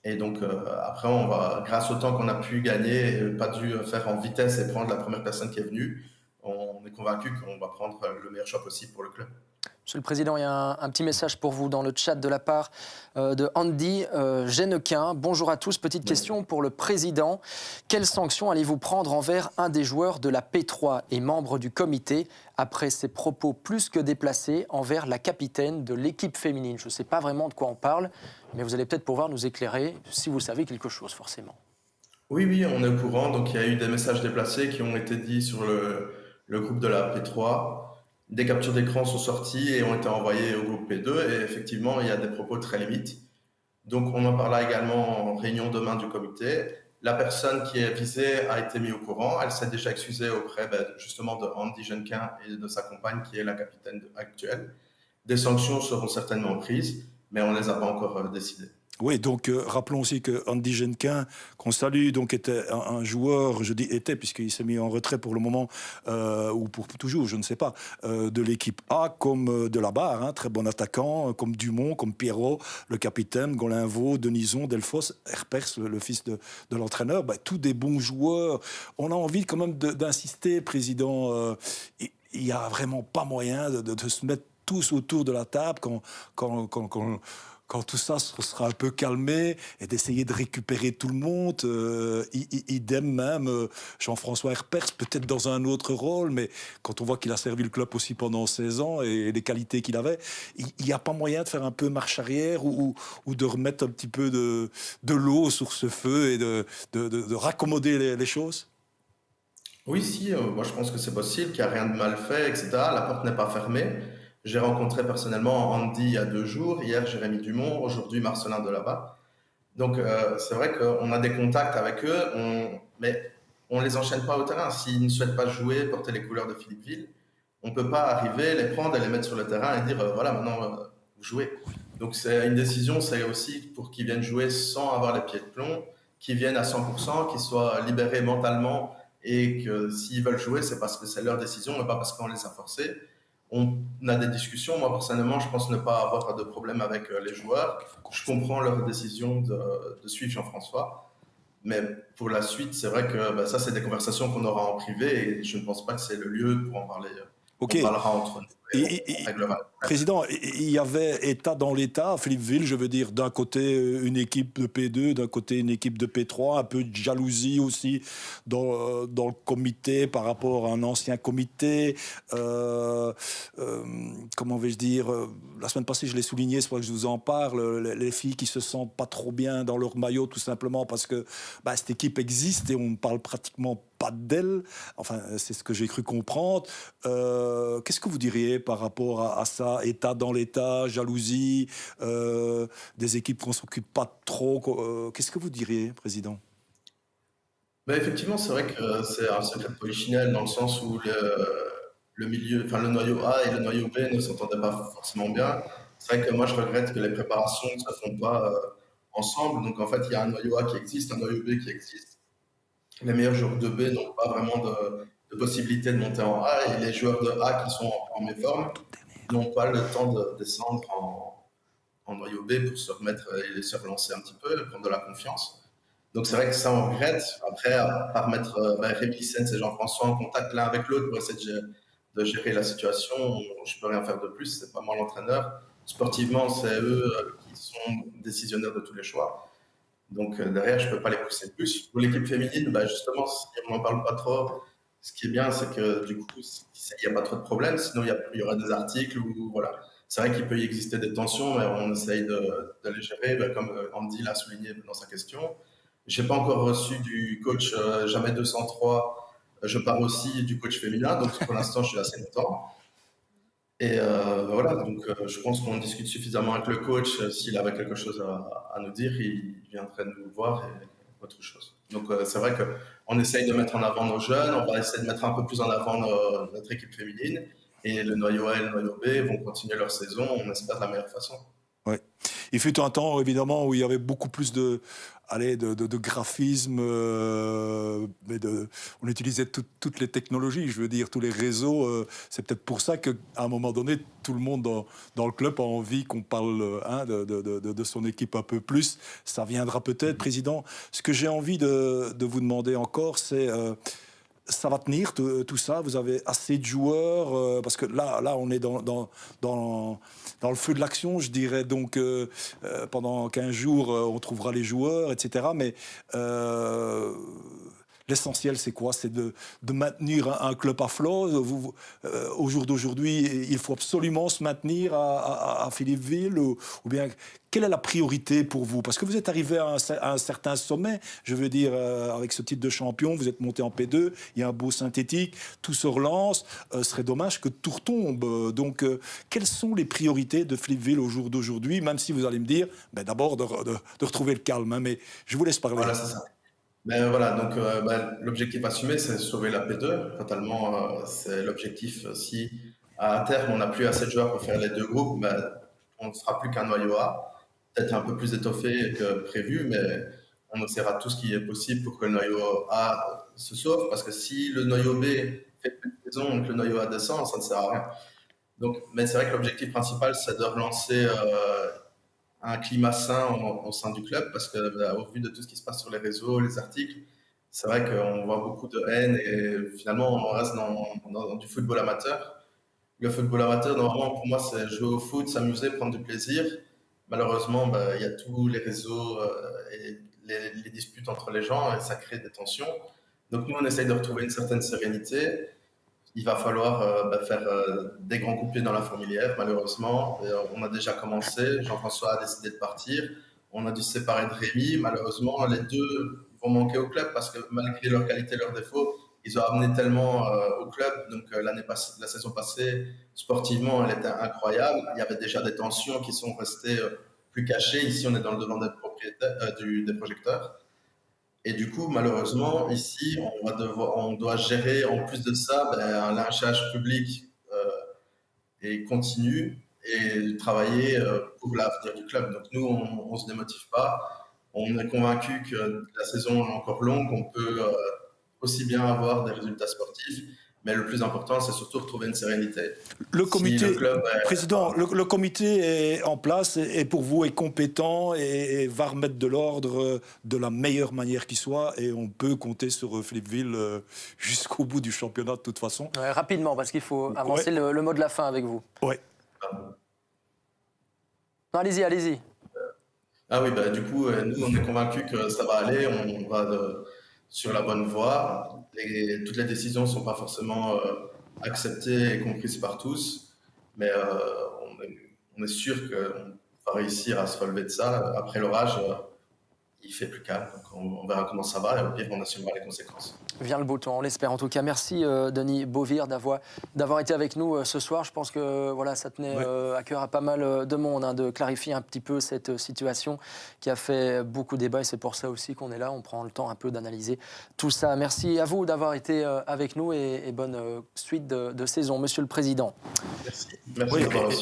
Et donc, après, on va, grâce au temps qu'on a pu gagner, pas dû faire en vitesse et prendre la première personne qui est venue, on est convaincu qu'on va prendre le meilleur choix possible pour le club. Monsieur le Président, il y a un petit message pour vous dans le chat de la part de Andy Genequin. Bonjour à tous. Petite question pour le Président. Quelles sanctions allez-vous prendre envers un des joueurs de la P3 et membre du comité après ses propos plus que déplacés envers la capitaine de l'équipe féminine? Je ne sais pas vraiment de quoi on parle, mais vous allez peut-être pouvoir nous éclairer si vous savez quelque chose, forcément. Oui, on est au courant. Donc, il y a eu des messages déplacés qui ont été dits sur le groupe de la P3. Des captures d'écran sont sorties et ont été envoyées au groupe P2 et effectivement, il y a des propos très limites. Donc, on en parlera également en réunion demain du comité. La personne qui est visée a été mise au courant. Elle s'est déjà excusée auprès justement de Andy Genequin et de sa compagne qui est la capitaine actuelle. Des sanctions seront certainement prises, mais on ne les a pas encore décidées. Oui, donc rappelons aussi que Andy Genequin, qu'on salue, donc était un joueur, je dis était, puisqu'il s'est mis en retrait pour le moment, ou pour toujours, je ne sais pas, de l'équipe A, comme de la barre, hein, très bon attaquant, comme Dumont, comme Pierrot, le capitaine, Golinvaux, Denison, Delfos, Herpers, le fils de l'entraîneur, tous des bons joueurs. On a envie quand même d'insister, Président, il n'y a vraiment pas moyen de se mettre tous autour de la table quand quand tout ça se sera un peu calmé et d'essayer de récupérer tout le monde. Idem même Jean-François Herpers, peut-être dans un autre rôle, mais quand on voit qu'il a servi le club aussi pendant 16 ans et les qualités qu'il avait, il n'y a pas moyen de faire un peu marche arrière ou de remettre un petit peu de l'eau sur ce feu et de raccommoder les choses? Oui, si, moi je pense que c'est possible, qu'il n'y a rien de mal fait, etc. La porte n'est pas fermée. J'ai rencontré personnellement Andy il y a 2 jours, hier Jérémy Dumont, aujourd'hui Marcelin Delabat. Donc c'est vrai qu'on a des contacts avec eux, mais on les enchaîne pas au terrain. S'ils ne souhaitent pas jouer, porter les couleurs de Philippeville, on peut pas arriver, les prendre et les mettre sur le terrain et dire voilà maintenant vous jouez. Donc c'est une décision, c'est aussi pour qu'ils viennent jouer sans avoir les pieds de plomb, qu'ils viennent à 100%, qu'ils soient libérés mentalement et que s'ils veulent jouer, c'est parce que c'est leur décision et pas parce qu'on les a forcés. On a des discussions. Moi, personnellement, je pense ne pas avoir de problème avec les joueurs. Je comprends leur décision de suivre Jean-François. Mais pour la suite, c'est vrai que ça, c'est des conversations qu'on aura en privé et je ne pense pas que c'est le lieu pour en parler. Ok. On parlera entre nous et on réglera. Président, il y avait État dans l'État, à Philippeville, je veux dire, d'un côté une équipe de P2, d'un côté une équipe de P3, un peu de jalousie aussi dans le comité par rapport à un ancien comité. Comment vais-je dire, la semaine passée, je l'ai souligné, c'est pour ça que je vous en parle, les filles qui se sentent pas trop bien dans leur maillot, tout simplement parce que cette équipe existe et on ne parle pratiquement pas d'elle. Enfin, c'est ce que j'ai cru comprendre. Qu'est-ce que vous diriez par rapport à ça? État dans l'État, jalousie, des équipes qu'on ne s'occupe pas trop. Qu'est-ce que vous diriez, Président? Effectivement, c'est vrai que c'est un secret de polichinelle dans le sens où le milieu, enfin le noyau A et le noyau B ne s'entendaient pas forcément bien. C'est vrai que moi, je regrette que les préparations ne se font pas ensemble. Donc en fait, il y a un noyau A qui existe, un noyau B qui existe. Les meilleurs joueurs de B n'ont pas vraiment de possibilité de monter en A et les joueurs de A qui sont en méforme n'ont pas le temps de descendre en noyau B pour se remettre et se relancer un petit peu, prendre de la confiance. Donc c'est vrai que ça on regrette. Après, à part mettre Rémi Lissens et Jean-François en contact l'un avec l'autre pour essayer de gérer la situation, je peux rien faire de plus, c'est pas moi l'entraîneur. Sportivement, c'est eux qui sont décisionnaires de tous les choix. Donc derrière, je peux pas les pousser plus. Pour l'équipe féminine, justement, si on n'en parle pas trop, ce qui est bien, c'est que du coup, il n'y a pas trop de problèmes. Sinon, il y aura des articles où, voilà. C'est vrai qu'il peut y exister des tensions, mais on essaye de les gérer, comme Andy l'a souligné dans sa question. Je n'ai pas encore reçu du coach Jamais 203. Je pars aussi du coach féminin, donc pour l'instant, je suis assez content. Et voilà, donc je pense qu'on discute suffisamment avec le coach. S'il avait quelque chose à nous dire, il viendrait nous voir et autre chose. Donc c'est vrai qu'on essaye de mettre en avant nos jeunes, on va essayer de mettre un peu plus en avant notre équipe féminine. Et le noyau A et le noyau B vont continuer leur saison, on espère de la meilleure façon. Ouais. Il fut un temps, évidemment, où il y avait beaucoup plus de graphisme, mais on utilisait toutes les technologies, je veux dire, tous les réseaux. C'est peut-être pour ça qu'à un moment donné, tout le monde dans le club a envie qu'on parle de son équipe un peu plus. Ça viendra peut-être, Président. Ce que j'ai envie de vous demander encore, c'est... ça va tenir tout ça? Vous avez assez de joueurs? Parce que là, on est dans le feu de l'action, je dirais. Donc, pendant 15 jours, on trouvera les joueurs, etc. Mais l'essentiel, c'est quoi? C'est de maintenir un club à flot. Au jour d'aujourd'hui, il faut absolument se maintenir à Philippeville ou bien... Quelle est la priorité pour vous? Parce que vous êtes arrivé à un certain sommet, je veux dire, avec ce titre de champion, vous êtes monté en P2, il y a un beau synthétique, tout se relance, ce serait dommage que tout retombe. Donc, quelles sont les priorités de Philippeville au jour d'aujourd'hui? Même si vous allez me dire, d'abord de retrouver le calme, hein, mais je vous laisse parler. Voilà, c'est ça. Voilà, donc l'objectif assumé, c'est sauver la P2. Fatalement, c'est l'objectif. Si à terme, on n'a plus assez de joueurs pour faire les deux groupes, on ne sera plus qu'un noyau A. Peut-être un peu plus étoffé que prévu, mais on essaiera tout ce qui est possible pour que le noyau A se sauve, parce que si le noyau B fait plus de saison et que le noyau A descend, ça ne sert à rien. Donc, mais c'est vrai que l'objectif principal, c'est de relancer un climat sain au sein du club, parce que au vu de tout ce qui se passe sur les réseaux, les articles, c'est vrai qu'on voit beaucoup de haine et finalement, on reste dans du football amateur. Le football amateur, normalement, pour moi, c'est jouer au foot, s'amuser, prendre du plaisir. malheureusement, il y a tous les réseaux et les disputes entre les gens et ça crée des tensions. Donc nous, on essaye de retrouver une certaine sérénité. Il va falloir faire des grands coups de pied dans la fourmilière, malheureusement. Et, on a déjà commencé. Jean-François a décidé de partir. On a dû se séparer de Rémi. Malheureusement, les deux vont manquer au club parce que malgré leurs qualités et leurs défauts, ils ont amené tellement au club. Donc la saison passée, sportivement, elle était incroyable. Il y avait déjà des tensions qui sont restées plus cachées. Ici, on est dans le devant des propriétaires, des projecteurs. Et du coup, malheureusement, ici, on doit gérer en plus de ça un lynchage public et continu et travailler pour l'avenir du club. Donc nous, on ne se démotive pas. On est convaincu que la saison est encore longue, on peut aussi bien avoir des résultats sportifs, mais le plus important, c'est surtout retrouver une sérénité. Le comité, club président, le comité est en place et pour vous est compétent et va remettre de l'ordre de la meilleure manière qui soit et on peut compter sur Philippeville jusqu'au bout du championnat de toute façon. Ouais, rapidement, parce qu'il faut avancer le mot de la fin avec vous. Ouais. Non, allez-y. Ah oui, du coup, nous, on est convaincus que ça va aller, on va sur la bonne voie. Toutes les décisions ne sont pas forcément acceptées et comprises par tous, mais on est sûr qu'on va réussir à se relever de ça. Après l'orage, il fait plus calme, donc on verra comment ça va et au pire, on assumera les conséquences. Vient le beau temps, on l'espère en tout cas. Merci Denis Beauvir d'avoir été avec nous ce soir. Je pense que ça tenait à cœur à pas mal de monde de clarifier un petit peu cette situation qui a fait beaucoup débat et c'est pour ça aussi qu'on est là. On prend le temps un peu d'analyser tout ça. Merci à vous d'avoir été avec nous et bonne suite de saison, Monsieur le Président. Merci.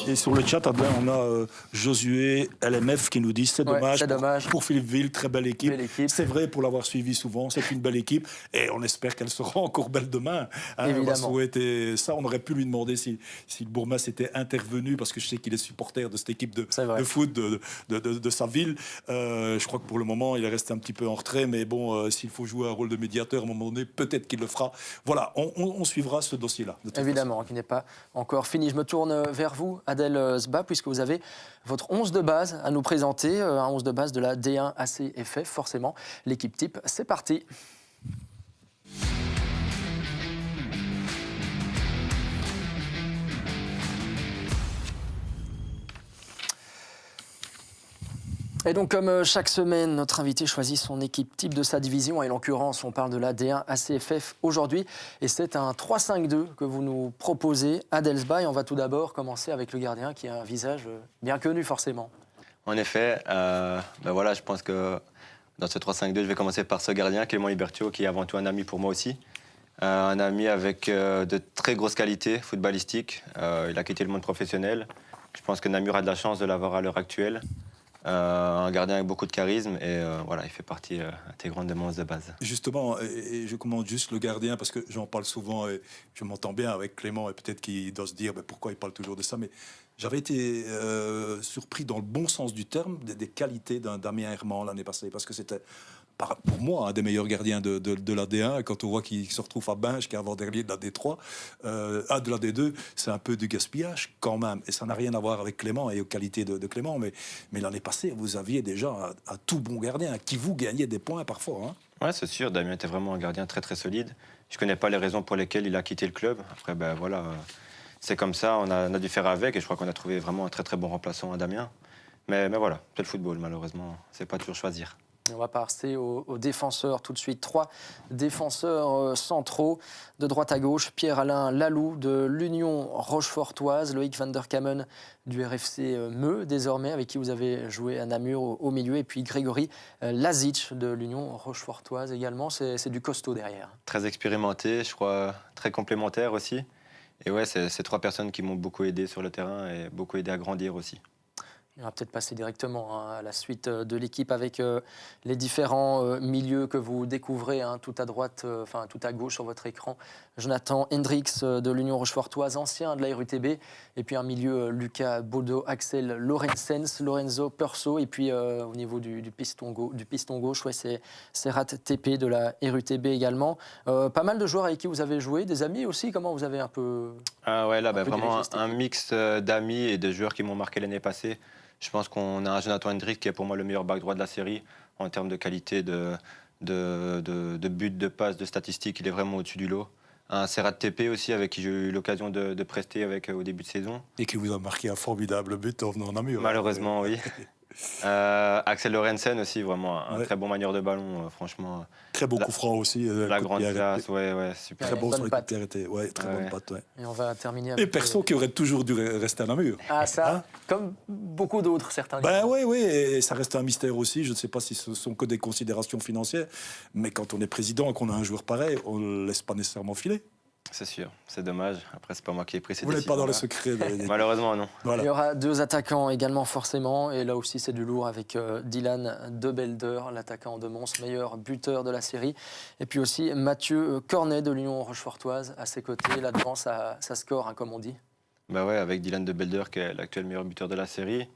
Et sur le chat, on a Josué LMF qui nous dit c'est dommage pour Philippeville, très belle équipe. C'est vrai pour l'avoir suivi souvent, c'est une belle équipe et on espère qu'elle sera encore belle demain. On va souhaiter ça. On aurait pu lui demander si le bourgmestre était intervenu parce que je sais qu'il est supporter de cette équipe de foot de sa ville. Je crois que pour le moment, il est resté un petit peu en retrait, mais bon, s'il faut jouer un rôle de médiateur à un moment donné, peut-être qu'il le fera. Voilà, on suivra ce dossier-là. Évidemment, qui n'est pas encore fini. Je me tourne vers vous, Adel Sba, puisque vous avez votre 11 de base à nous présenter, un 11 de base de la D1 ACFF, forcément. L'équipe type, c'est parti. Et donc, comme chaque semaine, notre invité choisit son équipe type de sa division. Et en l'occurrence, on parle de la D1 ACFF aujourd'hui. Et c'est un 3-5-2 que vous nous proposez à Delsba. Et on va tout d'abord commencer avec le gardien qui a un visage bien connu, forcément. En effet, je pense que dans ce 3-5-2, je vais commencer par ce gardien, Clément Libertio, qui est avant tout un ami pour moi aussi. Un ami avec de très grosses qualités footballistiques. Il a quitté le monde professionnel. Je pense que Namur a de la chance de l'avoir à l'heure actuelle. Un gardien avec beaucoup de charisme et il fait partie intégrante de mon 11 de base. Justement, et je commande juste le gardien parce que j'en parle souvent et je m'entends bien avec Clément et peut-être qu'il doit se dire pourquoi il parle toujours de ça, mais j'avais été surpris dans le bon sens du terme des qualités d'un Damien Herman l'année passée parce que c'était pour moi un des meilleurs gardiens de la D1. Quand on voit qu'il se retrouve à Binge, qui est avant-dernier de la D3, de la D2, c'est un peu du gaspillage quand même. Et ça n'a rien à voir avec Clément et aux qualités de Clément. Mais l'année passée, vous aviez déjà un tout bon gardien qui vous gagnait des points parfois. Hein. Ouais, c'est sûr. Damien était vraiment un gardien très très solide. Je connais pas les raisons pour lesquelles il a quitté le club. Après, c'est comme ça. On a dû faire avec et je crois qu'on a trouvé vraiment un très très bon remplaçant à Damien. Mais voilà, c'est le football malheureusement. C'est pas toujours choisir. On va passer aux défenseurs tout de suite. 3 défenseurs centraux de droite à gauche. Pierre-Alain Lalou de l'Union Rochefortoise, Loïc van der Kamen du RFC Meux désormais, avec qui vous avez joué à Namur au milieu, et puis Grégory Lazic de l'Union Rochefortoise également. C'est du costaud derrière. Très expérimenté, je crois, très complémentaire aussi. Et ouais, c'est 3 personnes qui m'ont beaucoup aidé sur le terrain et beaucoup aidé à grandir aussi. On va peut-être passer directement à la suite de l'équipe avec les différents milieux que vous découvrez tout à droite, tout à gauche sur votre écran. Jonathan Hendricks de l'Union Rochefortoise, ancien de la RUTB. Et puis un milieu, Lucas Bodo, Axel Lorenzens, Lorenzo Perso. Et puis au niveau du piston gauche, c'est Serhat TP de la RUTB également. Pas mal de joueurs avec qui vous avez joué, des amis aussi. Comment vous avez un peu... Ah ouais, là, vraiment un mix d'amis et de joueurs qui m'ont marqué l'année passée. Je pense qu'on a un Jonathan Hendrick qui est pour moi le meilleur back droit de la série en termes de qualité, de buts, de passes, de statistiques. Il est vraiment au-dessus du lot. Un Serrat TP aussi, avec qui j'ai eu l'occasion de prester au début de saison. Et qui vous a marqué un formidable but en venant en Namur. Malheureusement, oui. Axel Lorenzen aussi, vraiment un Ouais. très bon manieur de ballon, franchement. Très beau La- coup franc aussi. La coup de grande pied classe, arrêté. ouais, super. Très beau bonne sur les patte. coups de pied arrêtés. Ouais, très Ouais. bonne patte. Ouais. Et on va terminer Et avec... perso qui aurait toujours dû rester à Namur. Ah ça, Hein comme beaucoup d'autres, certains. Ben oui, et ça reste un mystère aussi. Je ne sais pas si ce sont que des considérations financières, mais quand on est président et qu'on a un joueur pareil, on ne le laisse pas nécessairement filer. C'est sûr, c'est dommage. Après, c'est pas moi qui ai pris ces Vous n'êtes pas dans le décisions-là. secret. Malheureusement, non. Voilà. Il y aura 2 attaquants également forcément, et là aussi c'est du lourd avec Dylan De Belder, l'attaquant de Mons, meilleur buteur de la série, et puis aussi Mathieu Cornet de l'Union Rochefortoise à ses côtés. Là devant ça score, hein, comme on dit. Bah ouais, avec Dylan De Belder qui est l'actuel meilleur buteur de la série.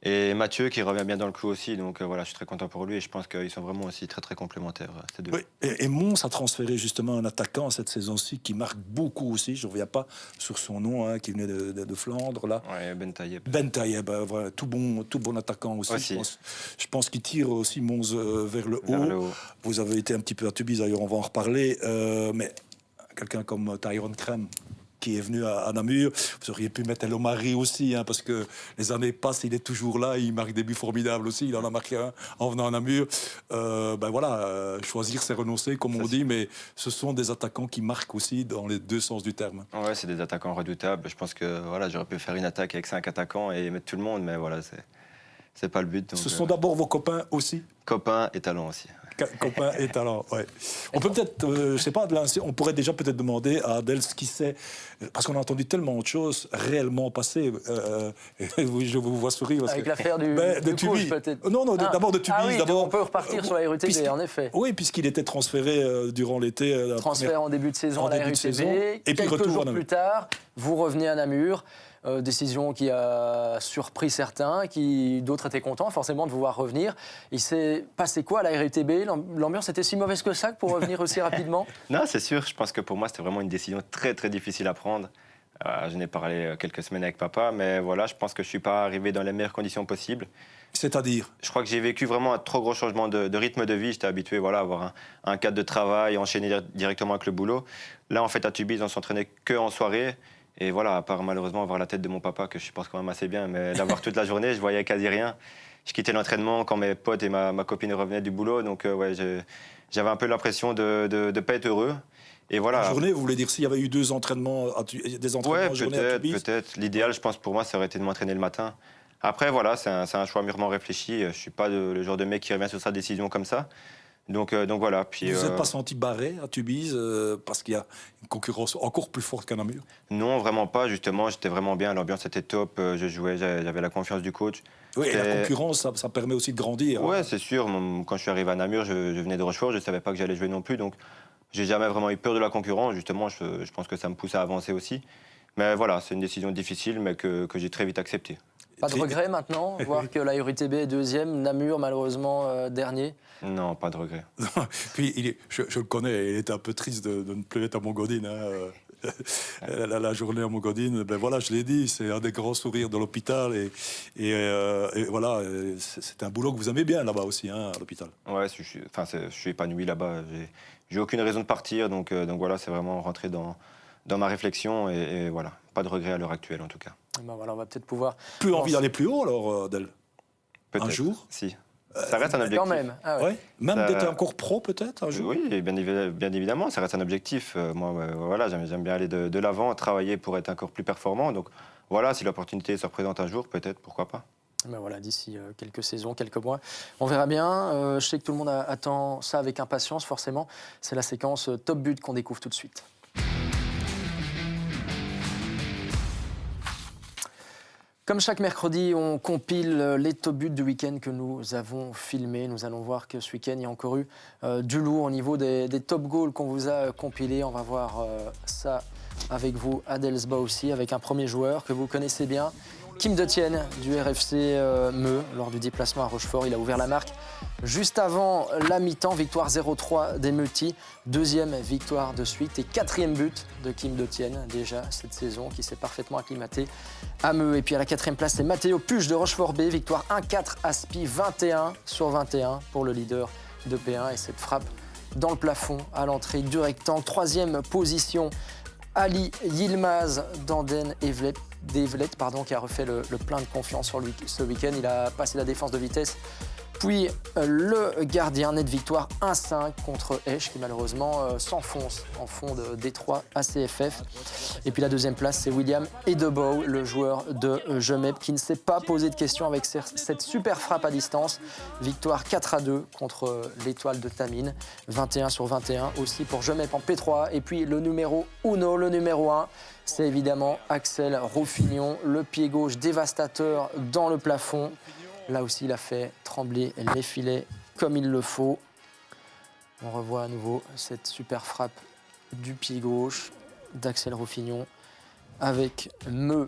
Et Mathieu qui revient bien dans le clou aussi. Donc voilà, je suis très content pour lui et je pense qu'ils sont vraiment aussi très très complémentaires, ces deux. Oui, et Mons a transféré justement un attaquant cette saison-ci qui marque beaucoup aussi. Je ne reviens pas sur son nom, hein, qui venait de Flandre là. Ouais, Ben Taïeb. Ben Taïeb, voilà, tout bon attaquant aussi. Aussi. Je pense qu'il tire aussi Mons vers le Vers haut. le haut. Vous avez été un petit peu à Tubize, d'ailleurs, on va en reparler. Mais quelqu'un comme Tyrone Krem, qui est venu à Namur, vous auriez pu mettre Elomari aussi, hein, parce que les années passent, il est toujours là, il marque des buts formidables aussi. Il en a marqué un en venant à Namur. Ben voilà, choisir, c'est renoncer, comme on dit, mais ce sont des attaquants qui marquent aussi dans les deux sens du terme. Ouais, c'est des attaquants redoutables. Je pense que voilà, j'aurais pu faire une attaque avec 5 attaquants et mettre tout le monde, mais voilà, c'est pas le but. Donc, Ce sont d'abord vos copains aussi. copains et talents aussi. Copains et talents, ouais. On peut peut-être, je sais pas, on pourrait déjà peut-être demander à Adèle ce qui sait, parce qu'on a entendu tellement de choses réellement passer. Oui, je vous vois sourire. Parce Avec que, l'affaire du de coach, Tubize. peut-être. Non, d'abord de Tubize. Ah oui, d'abord, on peut repartir sur la RUTB, en effet. Oui, puisqu'il était transféré durant l'été. Transfert en début de saison en à la début de saison, RUTB. et puis Quelques retour à jours Namur. plus tard, vous revenez à Namur. Décision qui a surpris certains, d'autres étaient contents forcément de vous voir revenir. Il s'est passé quoi à la RUTB? L'ambiance était si mauvaise que ça pour revenir aussi rapidement? Non, c'est sûr. Je pense que pour moi, c'était vraiment une décision très très difficile à prendre. Je n'ai parlé quelques semaines avec papa, mais voilà, je pense que je suis pas arrivé dans les meilleures conditions possibles. C'est-à-dire, Je crois que j'ai vécu vraiment un trop gros changement de rythme de vie. J'étais habitué voilà, à avoir un cadre de travail, enchaîner directement avec le boulot. Là, en fait, à Tubize, on s'entraînait que en soirée. Et voilà, à part malheureusement avoir la tête de mon papa, que je supporte quand même assez bien, mais d'avoir toute la journée, je voyais quasi rien. Je quittais l'entraînement quand mes potes et ma copine revenaient du boulot. Donc, ouais, j'avais un peu l'impression de ne pas être heureux. Et voilà. la journée, vous voulez dire s'il y avait eu 2 entraînements, des entraînements Ouais, en journée à Tubize? peut-être. L'idéal, je pense, pour moi, ça aurait été de m'entraîner le matin. Après, voilà, c'est un choix mûrement réfléchi. Je ne suis pas le genre de mec qui revient sur sa décision comme ça. Donc voilà. Puis, Vous n'êtes pas senti barré à Tubize parce qu'il y a une concurrence encore plus forte qu'à Namur? Non, vraiment pas. Justement, j'étais vraiment bien. L'ambiance était top. Je jouais, j'avais la confiance du coach. Oui, et la C'était- concurrence, ça permet aussi de grandir. Ouais, c'est sûr. Quand je suis arrivé à Namur, je venais de Rochefort. Je ne savais pas que j'allais jouer non plus. Donc, j'ai jamais vraiment eu peur de la concurrence. Justement, je pense que ça me pousse à avancer aussi. Mais voilà, c'est une décision difficile, mais que j'ai très vite acceptée. Pas de regret maintenant, voir que la RUTB est deuxième, Namur malheureusement dernier. Non, pas de regret. Puis, je le connais, il était un peu triste de ne plus être à Montgodine. Hein. La journée à Montgodine, ben voilà, je l'ai dit, c'est un des grands sourires de l'hôpital. Et voilà, c'est un boulot que vous aimez bien là-bas aussi, hein, à l'hôpital. Ouais, je suis épanoui là-bas. J'ai aucune raison de partir. Donc voilà, c'est vraiment rentrer dans ma réflexion. Et voilà, pas de regret à l'heure actuelle en tout cas. Et ben voilà, on va peut-être pouvoir... Plus envie d'aller plus haut alors, Adèle? Peut-être. Un jour? Si. Ça reste un objectif. Quand même. Ah ouais. Ouais. Même Ça- d'être encore pro peut-être un jour? Oui, bien évidemment, ça reste un objectif. Moi, voilà, j'aime bien aller de l'avant, travailler pour être encore plus performant. Donc voilà, si l'opportunité se représente un jour, peut-être, pourquoi pas. Ben voilà, d'ici quelques saisons, quelques mois, on verra bien. Je sais que tout le monde attend ça avec impatience, forcément. C'est la séquence top but qu'on découvre tout de suite. Comme chaque mercredi, on compile les top buts du week-end que nous avons filmés. Nous allons voir que ce week-end, il y a encore eu du lourd au niveau des top goals qu'on vous a compilés. On va voir ça avec vous à Delsba aussi, avec un premier joueur que vous connaissez bien. Kim Detienne du RFC Meux lors du déplacement à Rochefort. Il a ouvert la marque juste avant la mi-temps. Victoire 0-3 des Meutis. Deuxième victoire de suite et quatrième but de Kim Detienne déjà cette saison qui s'est parfaitement acclimaté à Meux. Et puis à la quatrième place, c'est Mathéo Puche de Rochefort B. Victoire 1-4 à Spi, 21/21 pour le leader de P1. Et cette frappe dans le plafond à l'entrée du rectangle. Troisième position, Ali Yilmaz d'Anden Evlet, qui a refait le plein de confiance sur ce week-end. Il a passé la défense de vitesse. Puis le gardien, net victoire 1-5 contre Esch qui malheureusement s'enfonce en fond de Détroit ACFF. Et puis la deuxième place, c'est William Edebow, le joueur de Gemep, qui ne s'est pas posé de questions avec cette super frappe à distance. Victoire 4-2 contre l'Étoile de Tamine, 21/21 aussi pour Gemep en P3. Et puis le numéro 1, c'est évidemment Axel Rouffignon, le pied gauche dévastateur dans le plafond. Là aussi, il a fait trembler les filets comme il le faut. On revoit à nouveau cette super frappe du pied gauche d'Axel Rouffignon avec Meux.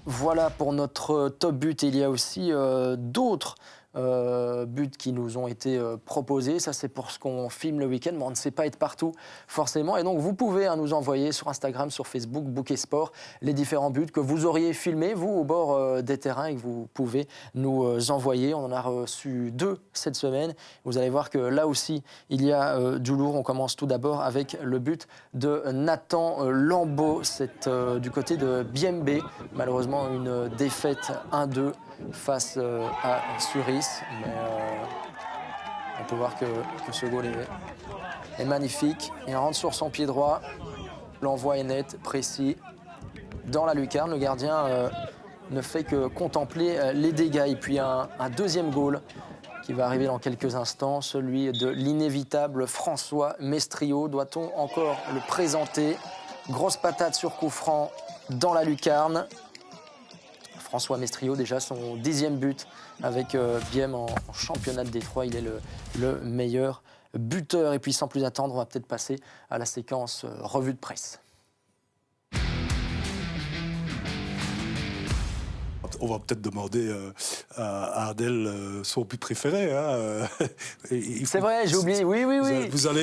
Voilà pour notre top but. Et il y a aussi d'autres buts qui nous ont été proposés. Ça, c'est pour ce qu'on filme le week-end, mais on ne sait pas être partout forcément. Et donc, vous pouvez nous envoyer sur Instagram, sur Facebook, Bouquet Sport, les différents buts que vous auriez filmés, vous, au bord des terrains, et que vous pouvez nous envoyer. On en a reçu 2 cette semaine. Vous allez voir que là aussi, il y a du lourd. On commence tout d'abord avec le but de Nathan Lambeau. C'est du côté de Biembe. Malheureusement, une défaite 1-2 face à Suris, mais on peut voir que ce goal est magnifique. Il rentre sur son pied droit, l'envoi est net, précis, dans la lucarne. Le gardien ne fait que contempler les dégâts. Et puis un deuxième goal qui va arriver dans quelques instants, celui de l'inévitable François Mestrio. Doit-on encore le présenter? Grosse patate sur coup franc dans la lucarne. François Mestrio, déjà son 10e but avec Bième en championnat de Détroit. Il est le meilleur buteur. Et puis sans plus attendre, on va peut-être passer à la séquence revue de presse. On va peut-être demander à Adèle son but préféré. Hein. C'est vrai, j'ai oublié. Oui.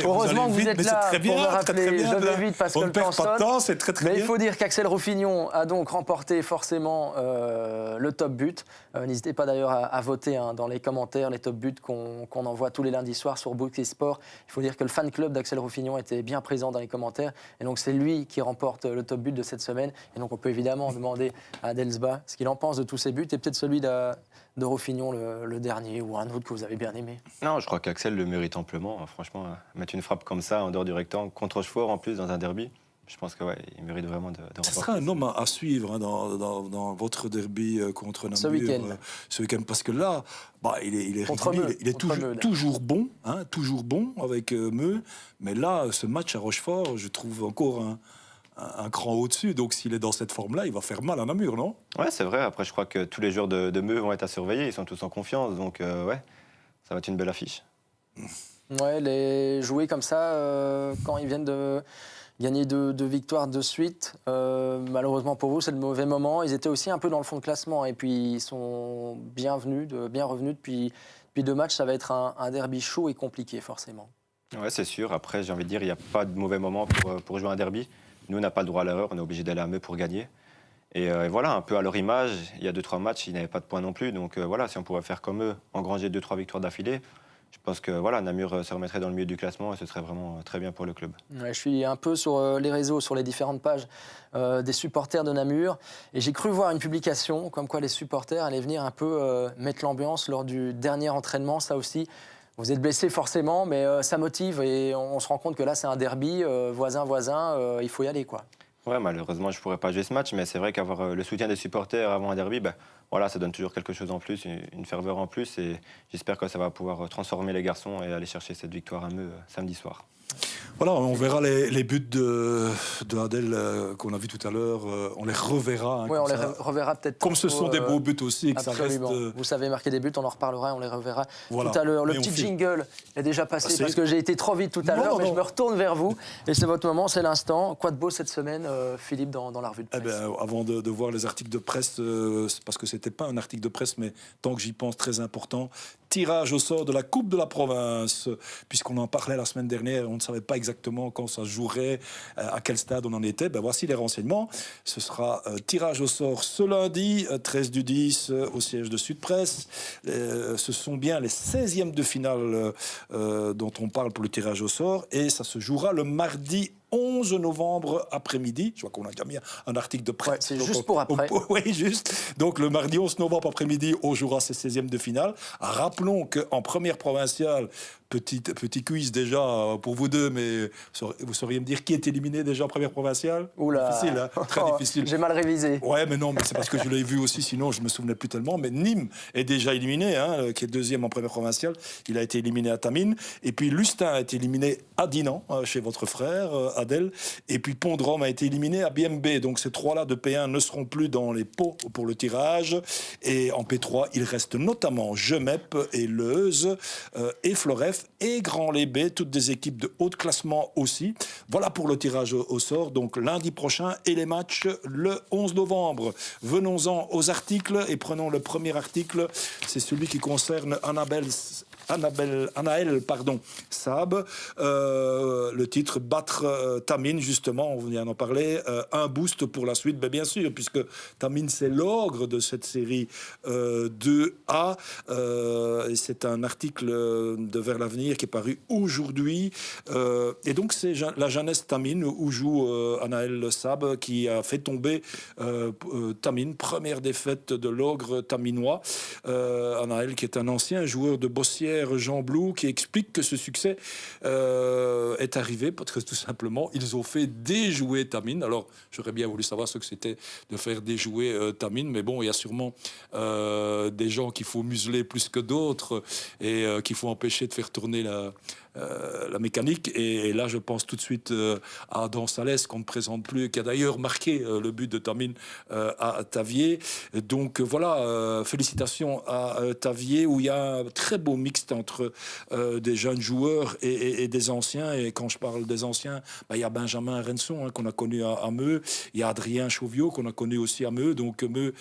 Heureusement que vous êtes là pour me rappeler. Je vais vite parce que le temps sonne. C'est très bien. Mais il faut dire qu'Axel Rouffignon a donc remporté forcément le top but. N'hésitez pas d'ailleurs à voter dans les commentaires les top buts qu'on envoie tous les lundis soirs sur Bouquet Sport. Il faut dire que le fan club d'Axel Rouffignon était bien présent dans les commentaires. Et donc c'est lui qui remporte le top but de cette semaine. Et donc on peut évidemment demander à Adelsba ce qu'il en pense de tous ces buts et peut-être celui de Rouffignon, le dernier, ou un autre que vous avez bien aimé. Non, je crois qu'Axel le mérite amplement. Franchement, mettre une frappe comme ça en dehors du rectangle contre Rochefort en plus dans un derby, je pense qu'il mérite vraiment de remporter. Ce sera un homme à suivre dans votre derby contre Namur ce week-end. Parce que là, il est toujours bon, toujours bon avec Meux. Mais là, ce match à Rochefort, je trouve encore un cran au-dessus. Donc s'il est dans cette forme-là, il va faire mal à Namur, non? Ouais, c'est vrai. Après, je crois que tous les joueurs de Meux vont être à surveiller. Ils sont tous en confiance. Donc, ça va être une belle affiche. Ouais, les jouer comme ça, quand ils viennent de gagner deux victoires de suite, malheureusement pour vous, c'est le mauvais moment. Ils étaient aussi un peu dans le fond de classement. Et puis, ils sont bien revenus depuis 2 matchs. Ça va être un derby chaud et compliqué, forcément. Ouais, c'est sûr. Après, j'ai envie de dire, il n'y a pas de mauvais moment pour jouer un derby. Nous, on n'a pas le droit à l'erreur, on est obligé d'aller à Meux pour gagner. Et voilà, un peu à leur image, il y a 2-3 matchs, ils n'avaient pas de points non plus. Donc voilà, si on pouvait faire comme eux, engranger 2-3 victoires d'affilée, je pense que voilà, Namur se remettrait dans le milieu du classement et ce serait vraiment très bien pour le club. Ouais, je suis un peu sur les réseaux, sur les différentes pages des supporters de Namur. Et j'ai cru voir une publication comme quoi les supporters allaient venir un peu mettre l'ambiance lors du dernier entraînement, ça aussi. Vous êtes blessé forcément, mais ça motive et on se rend compte que là, c'est un derby, voisin, il faut y aller, quoi. Ouais, malheureusement, je ne pourrais pas jouer ce match, mais c'est vrai qu'avoir le soutien des supporters avant un derby, voilà, ça donne toujours quelque chose en plus, une ferveur en plus. Et j'espère que ça va pouvoir transformer les garçons et aller chercher cette victoire à Meux samedi soir. Voilà, on verra les buts de Adel qu'on a vus tout à l'heure. On les reverra. Oui, on les reverra peut-être. Comme ce sont des beaux buts aussi, que absolument. ça reste. Vous savez marquer des buts, on en reparlera et on les reverra Voilà. tout à l'heure. Le Mais petit jingle est déjà passé parce que j'ai été trop vite tout à Non, l'heure, mais non. je me retourne vers vous. Et c'est votre moment, c'est l'instant. Quoi de beau cette semaine, Philippe, dans la revue de presse? Avant de voir les articles de presse, parce que c'était pas un article de presse, mais tant que j'y pense, très important. Tirage au sort de la Coupe de la Province, puisqu'on en parlait la semaine dernière, on ne savait pas exactement quand ça se jouerait, à quel stade on en était. Voici les renseignements. Ce sera tirage au sort ce lundi, 13 du 10, au siège de Sud Presse. Ce sont bien les 16e de finale dont on parle pour le tirage au sort, et ça se jouera le mardi 11 novembre après-midi. Je vois qu'on a déjà mis un article de presse. Ouais, c'est juste pour après. Oui, juste. Donc, le mardi 11 novembre après-midi, on jouera ces 16e de finale. Rappelons qu'en première provinciale, petit quiz déjà pour vous deux, mais vous sauriez me dire qui est éliminé déjà en première provinciale? Oula. Difficile, hein, très difficile. J'ai mal révisé. Ouais, mais non, mais c'est parce que je l'ai vu aussi, sinon je me souvenais plus tellement. Mais Nîmes est déjà éliminé, hein, qui est deuxième en première provinciale. Il a été éliminé à Tamine. Et puis Lustin a été éliminé à Dinan, chez votre frère, Adel. Et puis Pont-de-Rome a été éliminé à BMB. Donc ces trois-là de P1 ne seront plus dans les pots pour le tirage. Et en P3, il reste notamment Gemep et Leuze, et Floref et Grand-Lébé, toutes des équipes de haut classement aussi. Voilà pour le tirage au sort, donc lundi prochain, et les matchs le 11 novembre. Venons-en aux articles et prenons le premier article, c'est celui qui concerne Anaël Saab. Le titre, battre Tamine, justement, on vient d'en parler, un boost pour la suite, bien sûr, puisque Tamine, c'est l'ogre de cette série 2A. Et c'est un article de Vers l'avenir qui est paru aujourd'hui. Et donc, c'est la jeunesse Tamine, où joue Anaël Saab, qui a fait tomber Tamine, première défaite de l'ogre taminois. Anaël, qui est un ancien joueur de Bossière, Jean Blou, qui explique que ce succès est arrivé parce que tout simplement ils ont fait déjouer Tamine. Alors j'aurais bien voulu savoir ce que c'était de faire déjouer Tamine, mais bon, il y a sûrement des gens qu'il faut museler plus que d'autres et qu'il faut empêcher de faire tourner la mécanique. Et là, je pense tout de suite à Adam Salès, qu'on ne présente plus, qui a d'ailleurs marqué le but de Tamine à Tavier. Donc voilà, félicitations à Tavier, où il y a un très beau mixte entre des jeunes joueurs et des anciens. Et quand je parle des anciens, il y a Benjamin Renson, qu'on a connu à Meux. Il y a Adrien Chauviot, qu'on a connu aussi à Meux. Donc Meux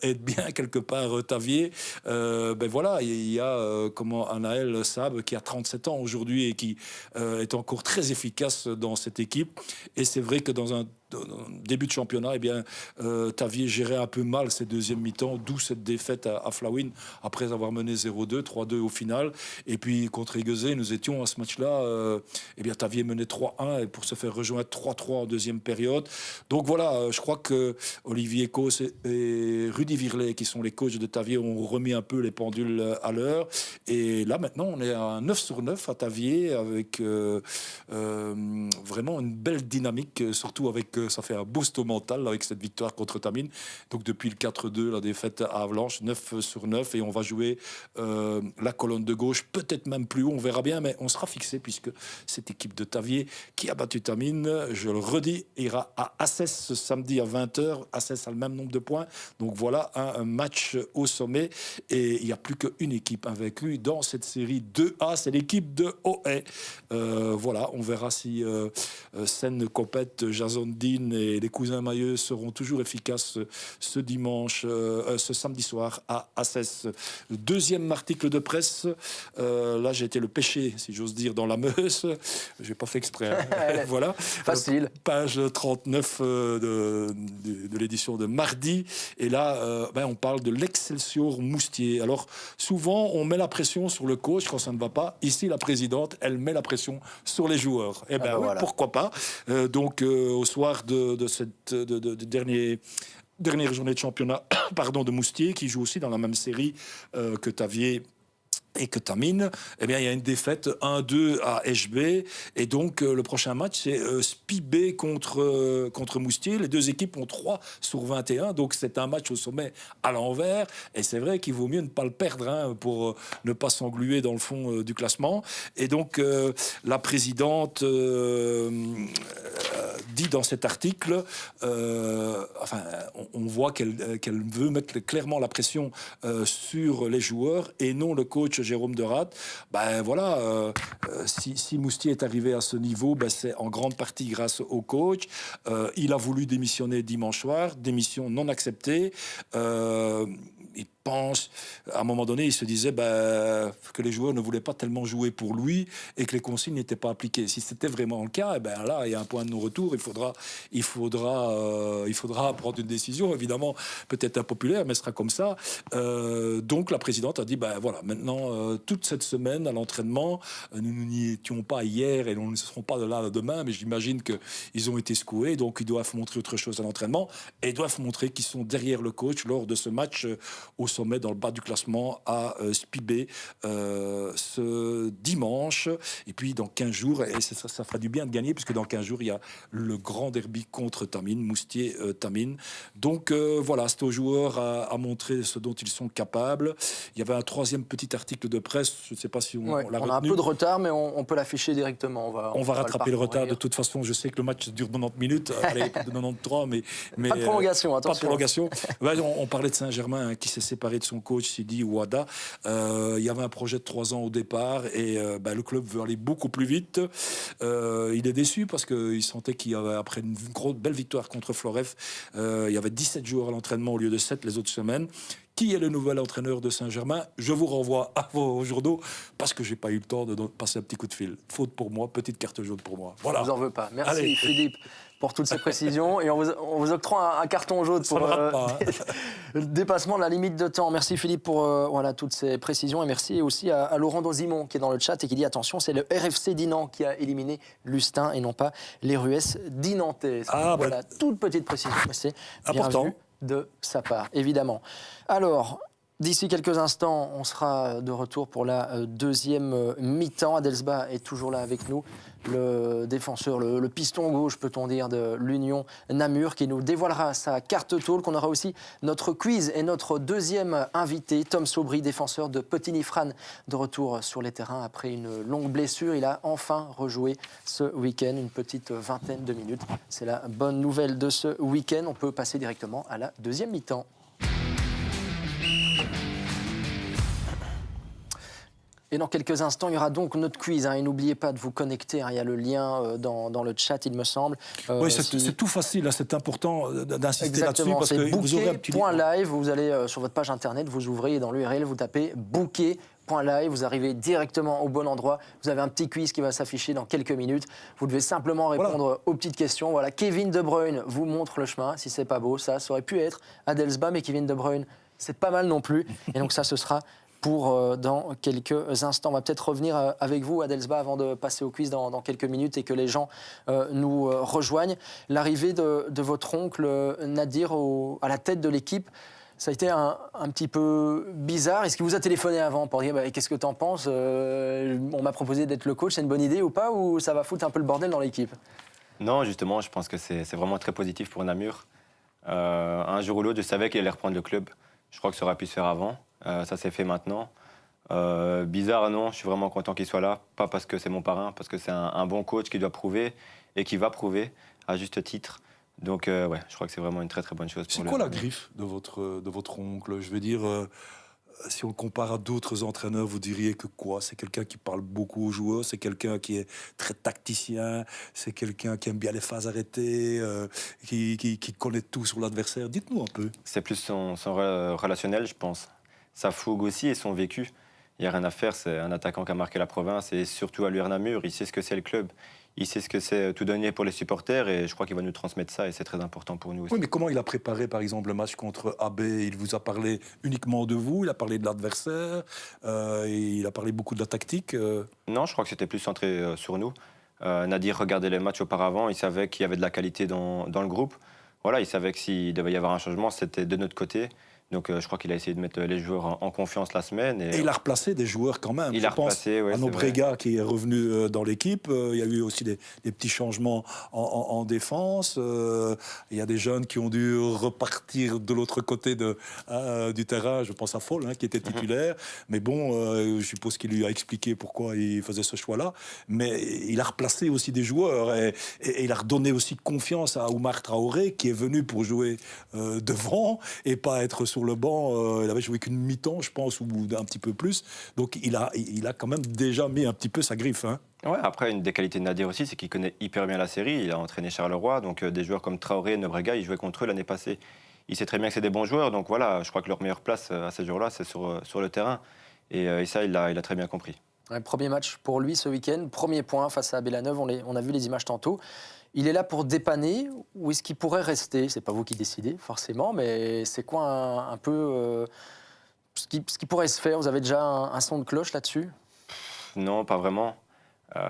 aide bien quelque part Tavier. Voilà, il y a Anaël Saab, qui a 37 ans aujourd'hui et qui est encore très efficace dans cette équipe. Et c'est vrai que dans un début de championnat, Tavier gérait un peu mal ses deuxièmes mi-temps, d'où cette défaite à Flawin, après avoir mené 0-2, 3-2 au final. Et puis contre Aiguezé, nous étions à ce match-là, Tavier menait 3-1 et pour se faire rejoindre 3-3 en deuxième période. Donc voilà, je crois que Olivier Cos et Rudy Virlet, qui sont les coachs de Tavier, ont remis un peu les pendules à l'heure. Et là, maintenant, on est à 9 sur 9 à Tavier, avec vraiment une belle dynamique, surtout avec ça fait un boost au mental avec cette victoire contre Tamine. Donc depuis le 4-2, la défaite à Avalanche, 9 sur 9, et on va jouer la colonne de gauche, peut-être même plus haut, on verra bien, mais on sera fixé puisque cette équipe de Tavier qui a battu Tamine, je le redis, ira à Assès ce samedi à 20h. Assès a le même nombre de points, donc voilà un match au sommet, et il n'y a plus qu'une équipe invaincue dans cette série 2A, c'est l'équipe de Ohaye. Voilà, on verra si Seine, Copette, Jason Dean et les cousins Mailleux seront toujours efficaces ce samedi soir à Assès. Deuxième article de presse, là j'ai été le pêcher, si j'ose dire, dans la Meuse. J'ai pas fait exprès. Hein. Voilà. Facile. Page 39 de l'édition de mardi. Et là, on parle de l'Excelsior Moustier. Alors, souvent, on met la pression sur le coach quand ça ne va pas. Ici, la présidente, elle met la pression sur les joueurs. Oui, voilà. Pourquoi pas. Donc, au soir de cette dernière journée de championnat de Moustier, qui joue aussi dans la même série que Tavier et que Tamine, eh bien, il y a une défaite 1-2 à HB. Et donc, le prochain match, c'est Spibé contre Moustier. Les deux équipes ont 3/21. Donc, c'est un match au sommet à l'envers. Et c'est vrai qu'il vaut mieux ne pas le perdre pour ne pas s'engluer dans le fond du classement. Et donc, la présidente dit dans cet article, on voit qu'elle veut mettre clairement la pression sur les joueurs et non le coach Jérôme Deratte. Ben voilà, si Moustier est arrivé à ce niveau, ben c'est en grande partie grâce au coach. Il a voulu démissionner dimanche soir, démission non acceptée. Il pense, à un moment donné, il se disait que les joueurs ne voulaient pas tellement jouer pour lui et que les consignes n'étaient pas appliquées. Si c'était vraiment le cas, là, il y a un point de non-retour. Il faudra prendre une décision, évidemment, peut-être impopulaire, mais ce sera comme ça. Donc, la présidente a dit, voilà, maintenant, toute cette semaine à l'entraînement, nous n'y étions pas hier et nous ne serons pas de là demain, mais j'imagine qu'ils ont été secoués, donc ils doivent montrer autre chose à l'entraînement et doivent montrer qu'ils sont derrière le coach lors de ce match au sommet dans le bas du classement à Spibé ce dimanche. Et puis dans 15 jours, et ça fera du bien de gagner, puisque dans 15 jours, il y a le grand derby contre Tamine, Moustier-Tamine. Donc voilà, c'est aux joueurs à montrer ce dont ils sont capables. Il y avait un troisième petit article de presse, je ne sais pas si on l'a retenu. On a un peu de retard, mais on peut l'afficher directement. On va rattraper le retard. De toute façon, je sais que le match dure 90 minutes, allez, de 93, mais pas de prolongation, attention. Pas de prolongation. On parlait de Saint-Germain, qui s'est séparé de son coach Sidi Ouada. Il y avait un projet de 3 ans au départ et le club veut aller beaucoup plus vite. Il est déçu parce qu'il sentait qu'il y avait, après une belle victoire contre Floref, il y avait 17 joueurs à l'entraînement au lieu de 7 les autres semaines. Qui est le nouvel entraîneur de Saint-Germain? Je vous renvoie à vos journaux parce que j'ai pas eu le temps de passer un petit coup de fil. Faute pour moi, petite carte jaune pour moi. Voilà. Je vous en veux pas. Merci Allez. Philippe pour toutes ces précisions et on vous octroie un carton jaune pour le dépassement de la limite de temps. Merci Philippe pour toutes ces précisions et merci aussi à Laurent Dozimon qui est dans le chat et qui dit attention, c'est le RFC Dinan qui a éliminé Lustin et non pas les RUS Dinantais. Voilà, toute petite précision, mais c'est bien vu de sa part, évidemment. Alors, d'ici quelques instants, on sera de retour pour la deuxième mi-temps. Adelsba est toujours là avec nous, le défenseur, le piston gauche, peut-on dire, de l'Union Namur, qui nous dévoilera sa carte talk. On aura aussi notre quiz et notre deuxième invité, Tom Saubry, défenseur de Petit-Nifran, de retour sur les terrains après une longue blessure. Il a enfin rejoué ce week-end, une petite vingtaine de minutes. C'est la bonne nouvelle de ce week-end. On peut passer directement à la deuxième mi-temps. Et dans quelques instants, il y aura donc notre quiz. Et n'oubliez pas de vous connecter. Il y a le lien dans le chat, il me semble. Oui, c'est tout facile. C'est important d'insister là-dessus. Parce que vous aurez un petit booker.live. Vous allez sur votre page internet, vous ouvrez et dans l'URL, vous tapez booker.live. Vous arrivez directement au bon endroit. Vous avez un petit quiz qui va s'afficher dans quelques minutes. Vous devez simplement répondre aux petites questions. Voilà, Kevin De Bruyne vous montre le chemin. Si c'est pas beau, ça aurait pu être Adelsba, mais Kevin De Bruyne, c'est pas mal non plus. Et donc ça, ce sera pour dans quelques instants. On va peut-être revenir avec vous, Adelsba, avant de passer au quiz dans quelques minutes et que les gens nous rejoignent. L'arrivée de votre oncle Nadir à la tête de l'équipe, ça a été un petit peu bizarre. Est-ce qu'il vous a téléphoné avant pour dire qu'est-ce que tu en penses? On m'a proposé d'être le coach, c'est une bonne idée ou pas? Ou ça va foutre un peu le bordel dans l'équipe? Non, justement, je pense que c'est vraiment très positif pour Namur. Un jour ou l'autre, je savais qu'il allait reprendre le club. Je crois que ça aurait pu se faire avant. Ça s'est fait maintenant. Bizarre, non, je suis vraiment content qu'il soit là. Pas parce que c'est mon parrain, parce que c'est un bon coach qui doit prouver et qui va prouver à juste titre. Donc, je crois que c'est vraiment une très très bonne chose. C'est quoi la griffe de votre oncle? Je veux dire, si on le compare à d'autres entraîneurs, vous diriez que quoi? C'est quelqu'un qui parle beaucoup aux joueurs, c'est quelqu'un qui est très tacticien, c'est quelqu'un qui aime bien les phases arrêtées, qui connaît tout sur l'adversaire. Dites-nous un peu. C'est plus son relationnel, je pense. Sa fougue aussi et son vécu. Il n'y a rien à faire, c'est un attaquant qui a marqué la province et surtout à l'UR Namur, il sait ce que c'est le club. Il sait ce que c'est tout donner pour les supporters et je crois qu'il va nous transmettre ça et c'est très important pour nous aussi. Oui, mais comment il a préparé par exemple le match contre AB? Il vous a parlé uniquement de vous, il a parlé de l'adversaire, il a parlé beaucoup de la tactique Non, je crois que c'était plus centré sur nous. Nadir regardait les matchs auparavant, il savait qu'il y avait de la qualité dans le groupe. Voilà, il savait que s'il devait y avoir un changement, c'était de notre côté. Donc je crois qu'il a essayé de mettre les joueurs en confiance la semaine. Et il a replacé des joueurs quand même. Il Je a pense replacé, ouais, à c'est Nobrega qui est revenu dans l'équipe. Il y a eu aussi des petits changements en défense. Il y a des jeunes qui ont dû repartir de l'autre côté du terrain. Je pense à Fall, qui était titulaire. Mais bon, je suppose qu'il lui a expliqué pourquoi il faisait ce choix-là. Mais il a replacé aussi des joueurs et il a redonné aussi confiance à Oumar Traoré qui est venu pour jouer devant et pas être sur le banc. Il avait joué qu'une mi-temps, je pense, ou un petit peu plus. Donc il a quand même déjà mis un petit peu sa griffe. Ouais, après, une des qualités de Nadir aussi, c'est qu'il connaît hyper bien la série. Il a entraîné Charleroi, donc des joueurs comme Traoré et Nobrega, il jouait contre eux l'année passée. Il sait très bien que c'est des bons joueurs, donc voilà, je crois que leur meilleure place à ces jours-là, c'est sur le terrain. Et ça, il a très bien compris. Ouais, premier match pour lui ce week-end, premier point face à Belaneuve, on a vu les images tantôt. Il est là pour dépanner ou est-ce qu'il pourrait rester? C'est pas vous qui décidez forcément, mais c'est quoi un peu ce qui pourrait se faire? Vous avez déjà un son de cloche là-dessus? Non, pas vraiment.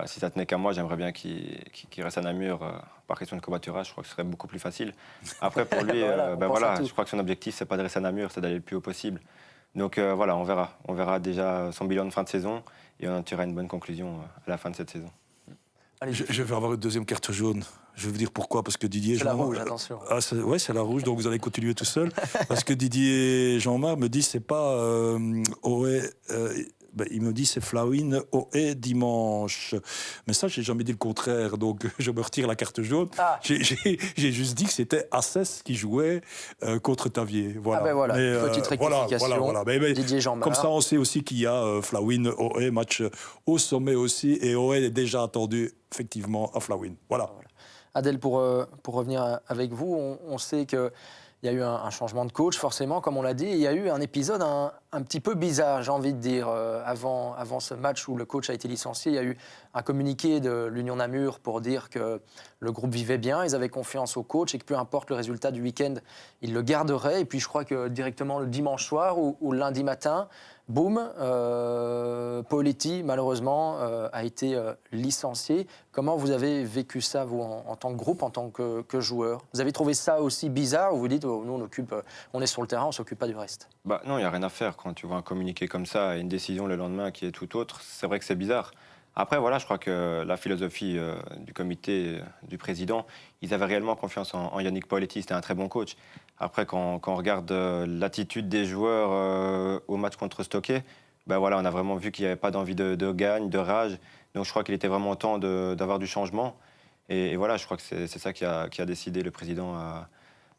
Si ça tenait qu'à moi, j'aimerais bien qu'il reste à Namur. Par question de covoiturage, je crois que ce serait beaucoup plus facile. Après, pour lui, je crois que son objectif, c'est pas de rester à Namur, c'est d'aller le plus haut possible. Donc voilà, on verra. On verra déjà son bilan de fin de saison et on en tirera une bonne conclusion à la fin de cette saison. Allez, Je vais avoir une deuxième carte jaune. Je vais vous dire pourquoi. Parce que Didier... c'est la rouge, attention. C'est la rouge, donc vous allez continuer tout seul. Parce que Didier Jean-Marc me dit c'est pas il me dit c'est Flawin Oé dimanche. Mais ça, j'ai jamais dit le contraire, donc je me retire la carte jaune. Ah. J'ai juste dit que c'était Assès qui jouait contre Tavier. Voilà. Ah ben voilà, Mais, petite rectification. voilà. Didier Jean-Marc. Comme ça, on sait aussi qu'il y a Flawin Oé, match au sommet aussi, et Oé est déjà attendu effectivement à Flawin. Voilà. Adèle, pour revenir avec vous, on sait qu'il y a eu un changement de coach, forcément, comme on l'a dit. Il y a eu un épisode un petit peu bizarre, j'ai envie de dire. Avant ce match où le coach a été licencié, il y a eu un communiqué de l'Union Namur pour dire que le groupe vivait bien, ils avaient confiance au coach et que peu importe le résultat du week-end, ils le garderaient. Et puis je crois que directement le dimanche soir ou le lundi matin, boum, Poletti, malheureusement, a été licencié. Comment vous avez vécu ça, vous, en tant que groupe, en tant que joueur? Vous avez trouvé ça aussi bizarre ou vous dites, oh, nous, on est sur le terrain, on ne s'occupe pas du reste? Non, il n'y a rien à faire. Quand tu vois un communiqué comme ça et une décision le lendemain qui est tout autre, c'est vrai que c'est bizarre. Après, voilà, je crois que la philosophie du comité, du président, ils avaient réellement confiance en Yannick Poletti. C'était un très bon coach. Après, quand on regarde l'attitude des joueurs au match contre Stocké, voilà, on a vraiment vu qu'il n'y avait pas d'envie de gagne, de rage. Donc je crois qu'il était vraiment temps d'avoir du changement. Et voilà, je crois que c'est ça qui a décidé le président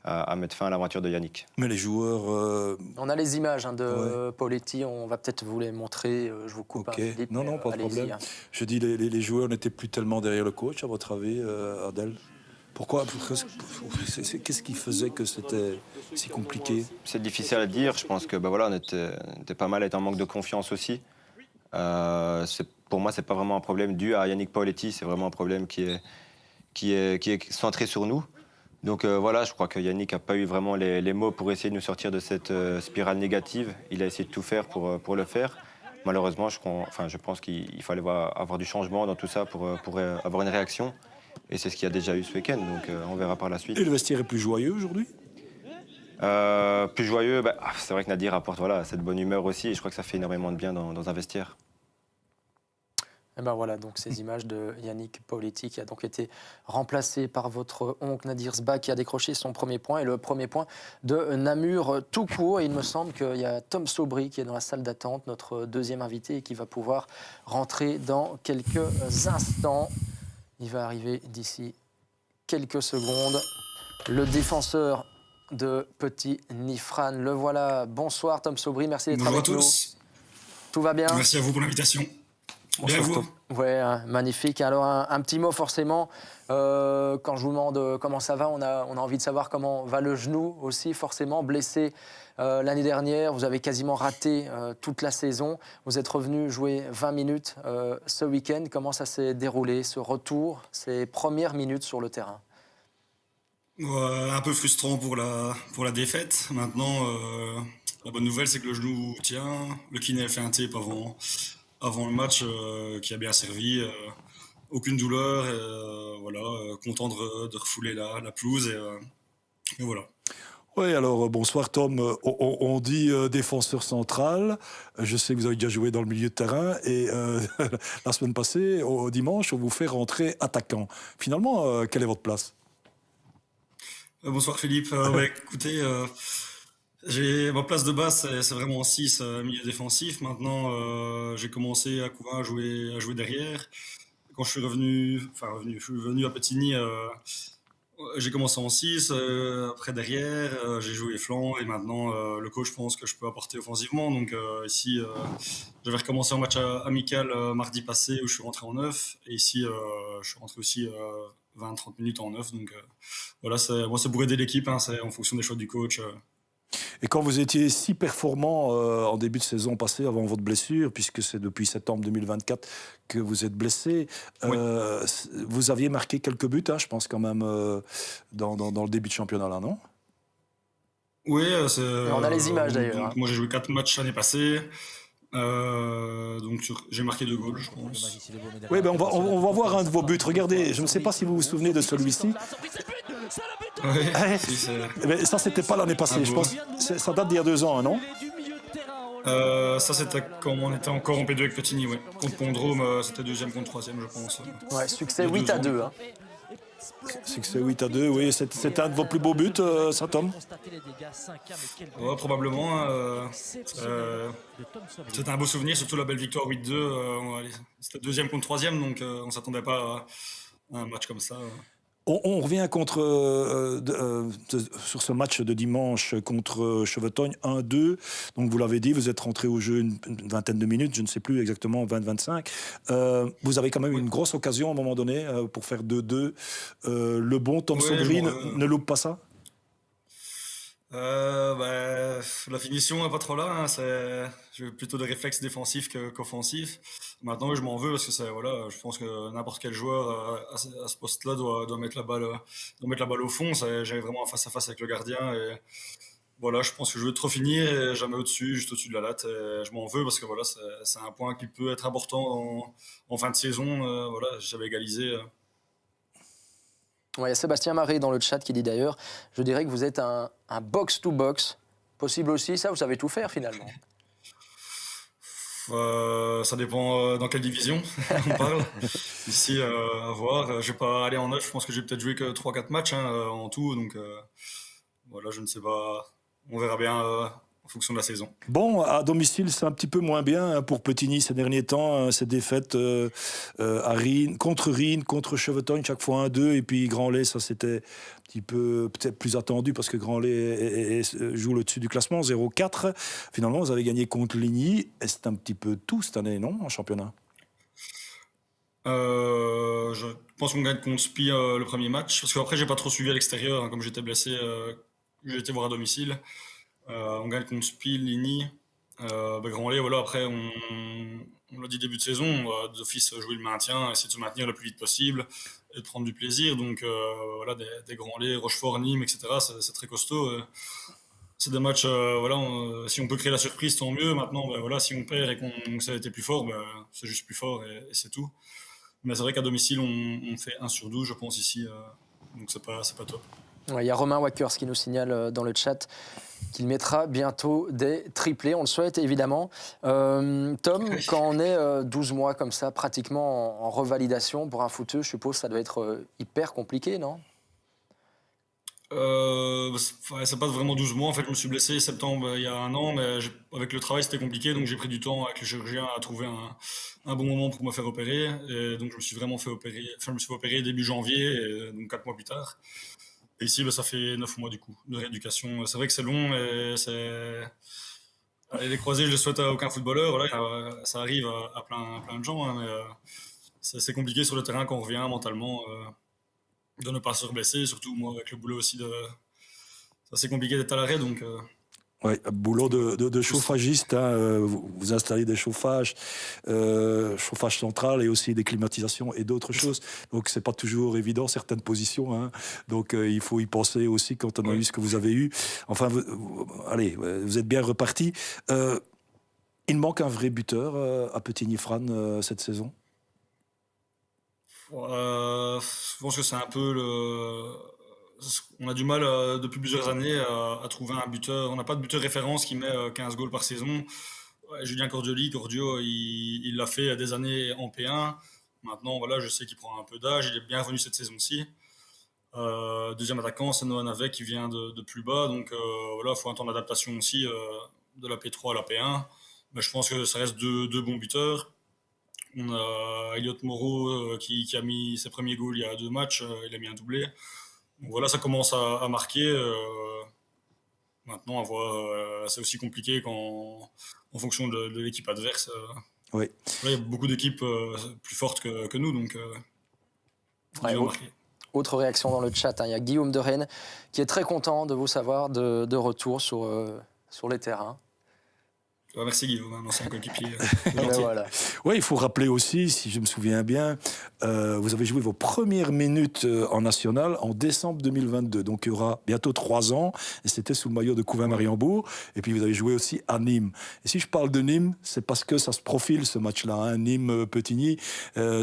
à mettre fin à l'aventure de Yannick. Mais les joueurs... On a les images de Poletti, on va peut-être vous les montrer. Je vous coupe, Philippe. Non, pas de problème. Je dis, les joueurs n'étaient plus tellement derrière le coach, à votre avis, Adèle? Pourquoi? Qu'est-ce qui faisait que c'était si compliqué? C'est difficile à dire. Je pense que voilà, on était pas mal à être en manque de confiance aussi. Pour moi, c'est pas vraiment un problème dû à Yannick Poletti. C'est vraiment un problème qui est centré sur nous. Donc voilà, je crois que Yannick n'a pas eu vraiment les mots pour essayer de nous sortir de cette spirale négative. Il a essayé de tout faire pour le faire. Malheureusement, je pense qu'il fallait avoir du changement dans tout ça pour avoir une réaction. Et c'est ce qu'il y a déjà eu ce week-end, donc on verra par la suite. Et le vestiaire est plus joyeux aujourd'hui? Plus joyeux, c'est vrai que Nadir apporte cette bonne humeur aussi, et je crois que ça fait énormément de bien dans un vestiaire. Et voilà, donc ces images de Yannick Poletti qui a donc été remplacé par votre oncle Nadir Sba qui a décroché son premier point et le premier point de Namur tout court. Et il me semble qu'il y a Tom Sobry qui est dans la salle d'attente, notre deuxième invité, et qui va pouvoir rentrer dans quelques instants. Il va arriver d'ici quelques secondes. Le défenseur de Petit Nifran, le voilà. Bonsoir Tom Sobry, merci d'être avec nous. Bonjour à tous. Tout va bien? Merci à vous pour l'invitation. Bien vous. Ouais, magnifique. Alors un petit mot forcément. Quand je vous demande comment ça va, on a envie de savoir comment va le genou aussi, forcément blessé l'année dernière. Vous avez quasiment raté toute la saison. Vous êtes revenu jouer 20 minutes ce week-end. Comment ça s'est déroulé, ce retour, ces premières minutes sur le terrain? Un peu frustrant pour la défaite. Maintenant, la bonne nouvelle, c'est que le genou tient. Le kiné a fait un tape avant le match qui a bien servi. Aucune douleur. Content de refouler la pelouse. Et voilà. Oui, alors bonsoir Tom. On dit défenseur central. Je sais que vous avez déjà joué dans le milieu de terrain et la semaine passée, au dimanche, on vous fait rentrer attaquant. Finalement, quelle est votre place? Bonsoir Philippe. Écoutez, ma place de base, c'est vraiment 6 milieu défensif. Maintenant, j'ai commencé à jouer derrière. Quand je suis venu à Petigny. J'ai commencé en 6, après derrière, j'ai joué flanc et maintenant le coach pense que je peux apporter offensivement. Donc ici, j'avais recommencé en match amical mardi passé où je suis rentré en 9 et ici, je suis rentré aussi 20-30 minutes en 9. Donc voilà, moi c'est pour aider l'équipe, hein, c'est en fonction des choix du coach. Et quand vous étiez si performant en début de saison passée, avant votre blessure, puisque c'est depuis septembre 2024 que vous êtes blessé, Oui. vous aviez marqué quelques buts, hein, je pense quand même, dans le début de championnat, là, non? Oui, On a les images, d'ailleurs, donc, hein. moi j'ai joué 4 matchs l'année passée. Donc j'ai marqué 2 goals, je pense. Oui, ben on va voir un de vos buts. Regardez, je ne sais pas si vous vous souvenez de celui-ci. Ouais, si, Mais ça, c'était pas l'année passée, je pense. Ça date d'il y a 2 ans, hein, non? ça c'était quand on était encore en P2 avec Petigny, ouais. Contre Pondrome, c'était 2e contre 3e, je pense. Ouais, succès Il y a 8 à 2 2. ans. Hein. Succès 8-2, oui. C'était un de vos plus beaux buts, ça, Tom? Ouais, probablement. C'était un beau souvenir, surtout la belle victoire 8-2. C'était 2e contre 3e, donc on s'attendait pas à un match comme ça. On revient sur ce match de dimanche contre Chevetogne, 1-2. Donc, vous l'avez dit, vous êtes rentré au jeu une vingtaine de minutes, je ne sais plus exactement, 20-25. Vous avez quand même une grosse occasion à un moment donné pour faire 2-2. Le bon Tom Sobrine ne loupe pas ça? La finition n'est pas trop là, hein, j'ai plutôt des réflexes défensifs qu'offensifs. Maintenant, oui, je m'en veux parce que je pense que n'importe quel joueur à ce poste-là doit mettre la balle au fond. J'avais vraiment un face à face avec le gardien et voilà, je pense que je veux trop finir et jamais juste au-dessus de la latte. Et je m'en veux parce que voilà, c'est un point qui peut être important en fin de saison. Voilà, j'avais égalisé. Ouais, il y a Sébastien Maré dans le chat qui dit d'ailleurs, je dirais que vous êtes un box-to-box. Possible aussi, ça, vous savez tout faire finalement. Ça dépend dans quelle division on parle. Ici, à voir. Je vais pas aller en 9, je pense que j'ai peut-être joué que 3-4 matchs en tout. Donc voilà, je ne sais pas. On verra bien en fonction de la saison. Bon, à domicile, c'est un petit peu moins bien pour Petigny ces derniers temps. Ces défaites à Rien, contre Chevetogne, chaque fois 1-2. Et puis Grand-Lay, ça c'était un petit peu peut-être plus attendu parce que Grand-Lay joue le dessus du classement, 0-4. Finalement, vous avez gagné contre Ligny. Et c'est un petit peu tout cette année, non, en championnat? Je pense qu'on gagne contre Spi le premier match. Parce qu'après, j'ai pas trop suivi à l'extérieur, hein, comme j'étais blessé. J'ai été voir à domicile. On gagne contre Spi, Ligny. Grand-Lay, voilà, après, on l'a dit début de saison, on va d'office jouer le maintien, essayer de se maintenir le plus vite possible et de prendre du plaisir. Donc voilà, des Grand-Lay, Rochefort, Nîmes, etc., c'est très costaud. C'est des matchs, si on peut créer la surprise, tant mieux. Maintenant, voilà, si on perd et qu'on ça a été plus fort, c'est juste plus fort et c'est tout. Mais c'est vrai qu'à domicile, on fait 1 sur 12, je pense, ici. Donc c'est pas top. Ouais, il y a Romain Wackers qui nous signale dans le chat qu'il mettra bientôt des triplés. On le souhaite évidemment. Tom, quand on est 12 mois comme ça, pratiquement en revalidation pour un footeux, je suppose que ça doit être hyper compliqué, non? C'est pas vraiment 12 mois. En fait, je me suis blessé septembre il y a 1 an, mais avec le travail, c'était compliqué. Donc, j'ai pris du temps avec le chirurgien à trouver un bon moment pour me faire opérer. Et donc, je me suis vraiment fait opérer. Enfin, je me suis fait opérer début janvier, et donc 4 mois plus tard. Et ici, ça fait 9 mois du coup de rééducation. C'est vrai que c'est long et les croisés, je le souhaite à aucun footballeur. Voilà, ça arrive à plein de gens, hein, mais c'est compliqué sur le terrain quand on revient mentalement de ne pas se reblesser. Surtout moi, avec le boulot aussi, c'est compliqué d'être à l'arrêt. Donc, Oui, boulot de chauffagiste, hein, vous installez des chauffages, chauffage central et aussi des climatisations et d'autres choses. Donc c'est pas toujours évident certaines positions, hein. Donc il faut y penser aussi quand on a eu ce que vous avez eu. Enfin, allez, vous êtes bien reparti. Il manque un vrai buteur à Petigny-Fran cette saison. Je pense que c'est un peu on a du mal depuis plusieurs années à trouver un buteur. On n'a pas de buteur référence qui met 15 goals par saison. Ouais, Julien Cordio, il l'a fait des années en P1. Maintenant, voilà, je sais qu'il prend un peu d'âge. Il est bien revenu cette saison-ci. Deuxième attaquant, c'est Noah Navet qui vient de plus bas. Donc voilà, il faut un temps d'adaptation aussi de la P3 à la P1. Mais je pense que ça reste deux bons buteurs. On a Elliot Moreau qui a mis ses premiers goals il y a 2 matchs. Il a mis un doublé. Donc voilà, ça commence à marquer. Maintenant, à voir, c'est aussi compliqué en fonction de l'équipe adverse. Oui. Il y a beaucoup d'équipes plus fortes que nous, donc Ouais, ils vont marquer. Autre réaction dans le chat, hein. Il y a Guillaume de Rennes qui est très content de vous savoir de retour sur les terrains. Merci Guillaume, un ancien coéquipier. Ben voilà. Oui, il faut rappeler aussi, si je me souviens bien, vous avez joué vos premières minutes en national en décembre 2022. Donc il y aura bientôt 3 ans. Et c'était sous le maillot de Couvain-Mariembourg. Et puis vous avez joué aussi à Nîmes. Et si je parle de Nîmes, c'est parce que ça se profile ce match-là. Hein. Nîmes-Petigny,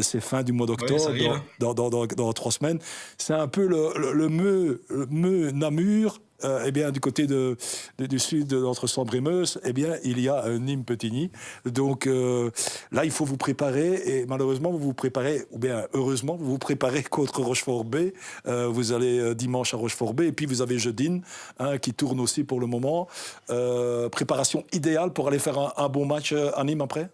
c'est fin du mois d'octobre, dans 3 semaines. C'est un peu le Namur. Eh bien, du côté du sud, entre Sambre et Meuse, eh bien, il y a Nîmes-Petigny. Donc là, il faut vous préparer. Et malheureusement, vous vous préparez, ou bien heureusement, vous vous préparez contre Rochefort-B. Vous allez dimanche à Rochefort-B. Et puis, vous avez Jeudine, qui tourne aussi pour le moment. Préparation idéale pour aller faire un bon match à Nîmes après?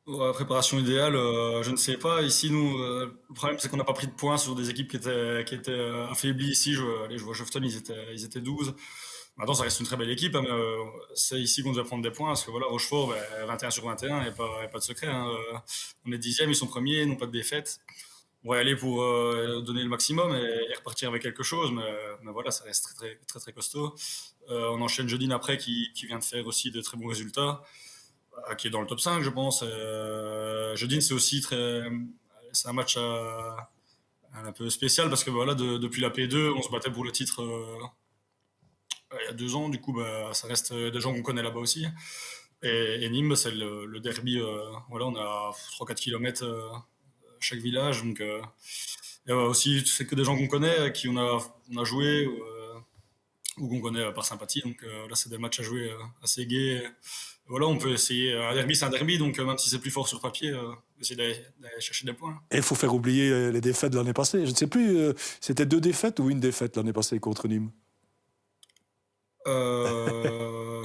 Ouais, préparation idéale, je ne sais pas. Ici, nous, le problème, c'est qu'on n'a pas pris de points sur des équipes qui étaient affaiblies. Ici, je vois Shofton, ils étaient 12. Maintenant, ça reste une très belle équipe, hein, mais c'est ici qu'on doit prendre des points. Parce que voilà, Rochefort, 21 sur 21, il n'y a pas de secret. Hein. On est 10e, ils sont premiers, ils n'ont pas de défaite. On va y aller pour donner le maximum et repartir avec quelque chose. Mais voilà, ça reste très, très, très, très costaud. On enchaîne Jeudine après, qui vient de faire aussi de très bons résultats. Qui est dans le top 5, je pense. Jeudine, c'est un match un peu spécial parce que voilà, depuis la P2, on se battait pour le titre il y a 2 ans. Du coup, ça reste des gens qu'on connaît là-bas aussi. Et Nîmes, c'est le derby. Voilà, on a 3-4 km chaque village. Donc, et aussi, c'est que des gens qu'on connaît, qui on a joué ou qu'on connaît par sympathie. Donc là, c'est des matchs à jouer assez gais. Voilà, on peut essayer. Un derby, c'est un derby, donc même si c'est plus fort sur papier, essayer d'aller chercher des points. Et il faut faire oublier les défaites de l'année passée. Je ne sais plus, c'était 2 défaites ou 1 défaite l'année passée contre Nîmes?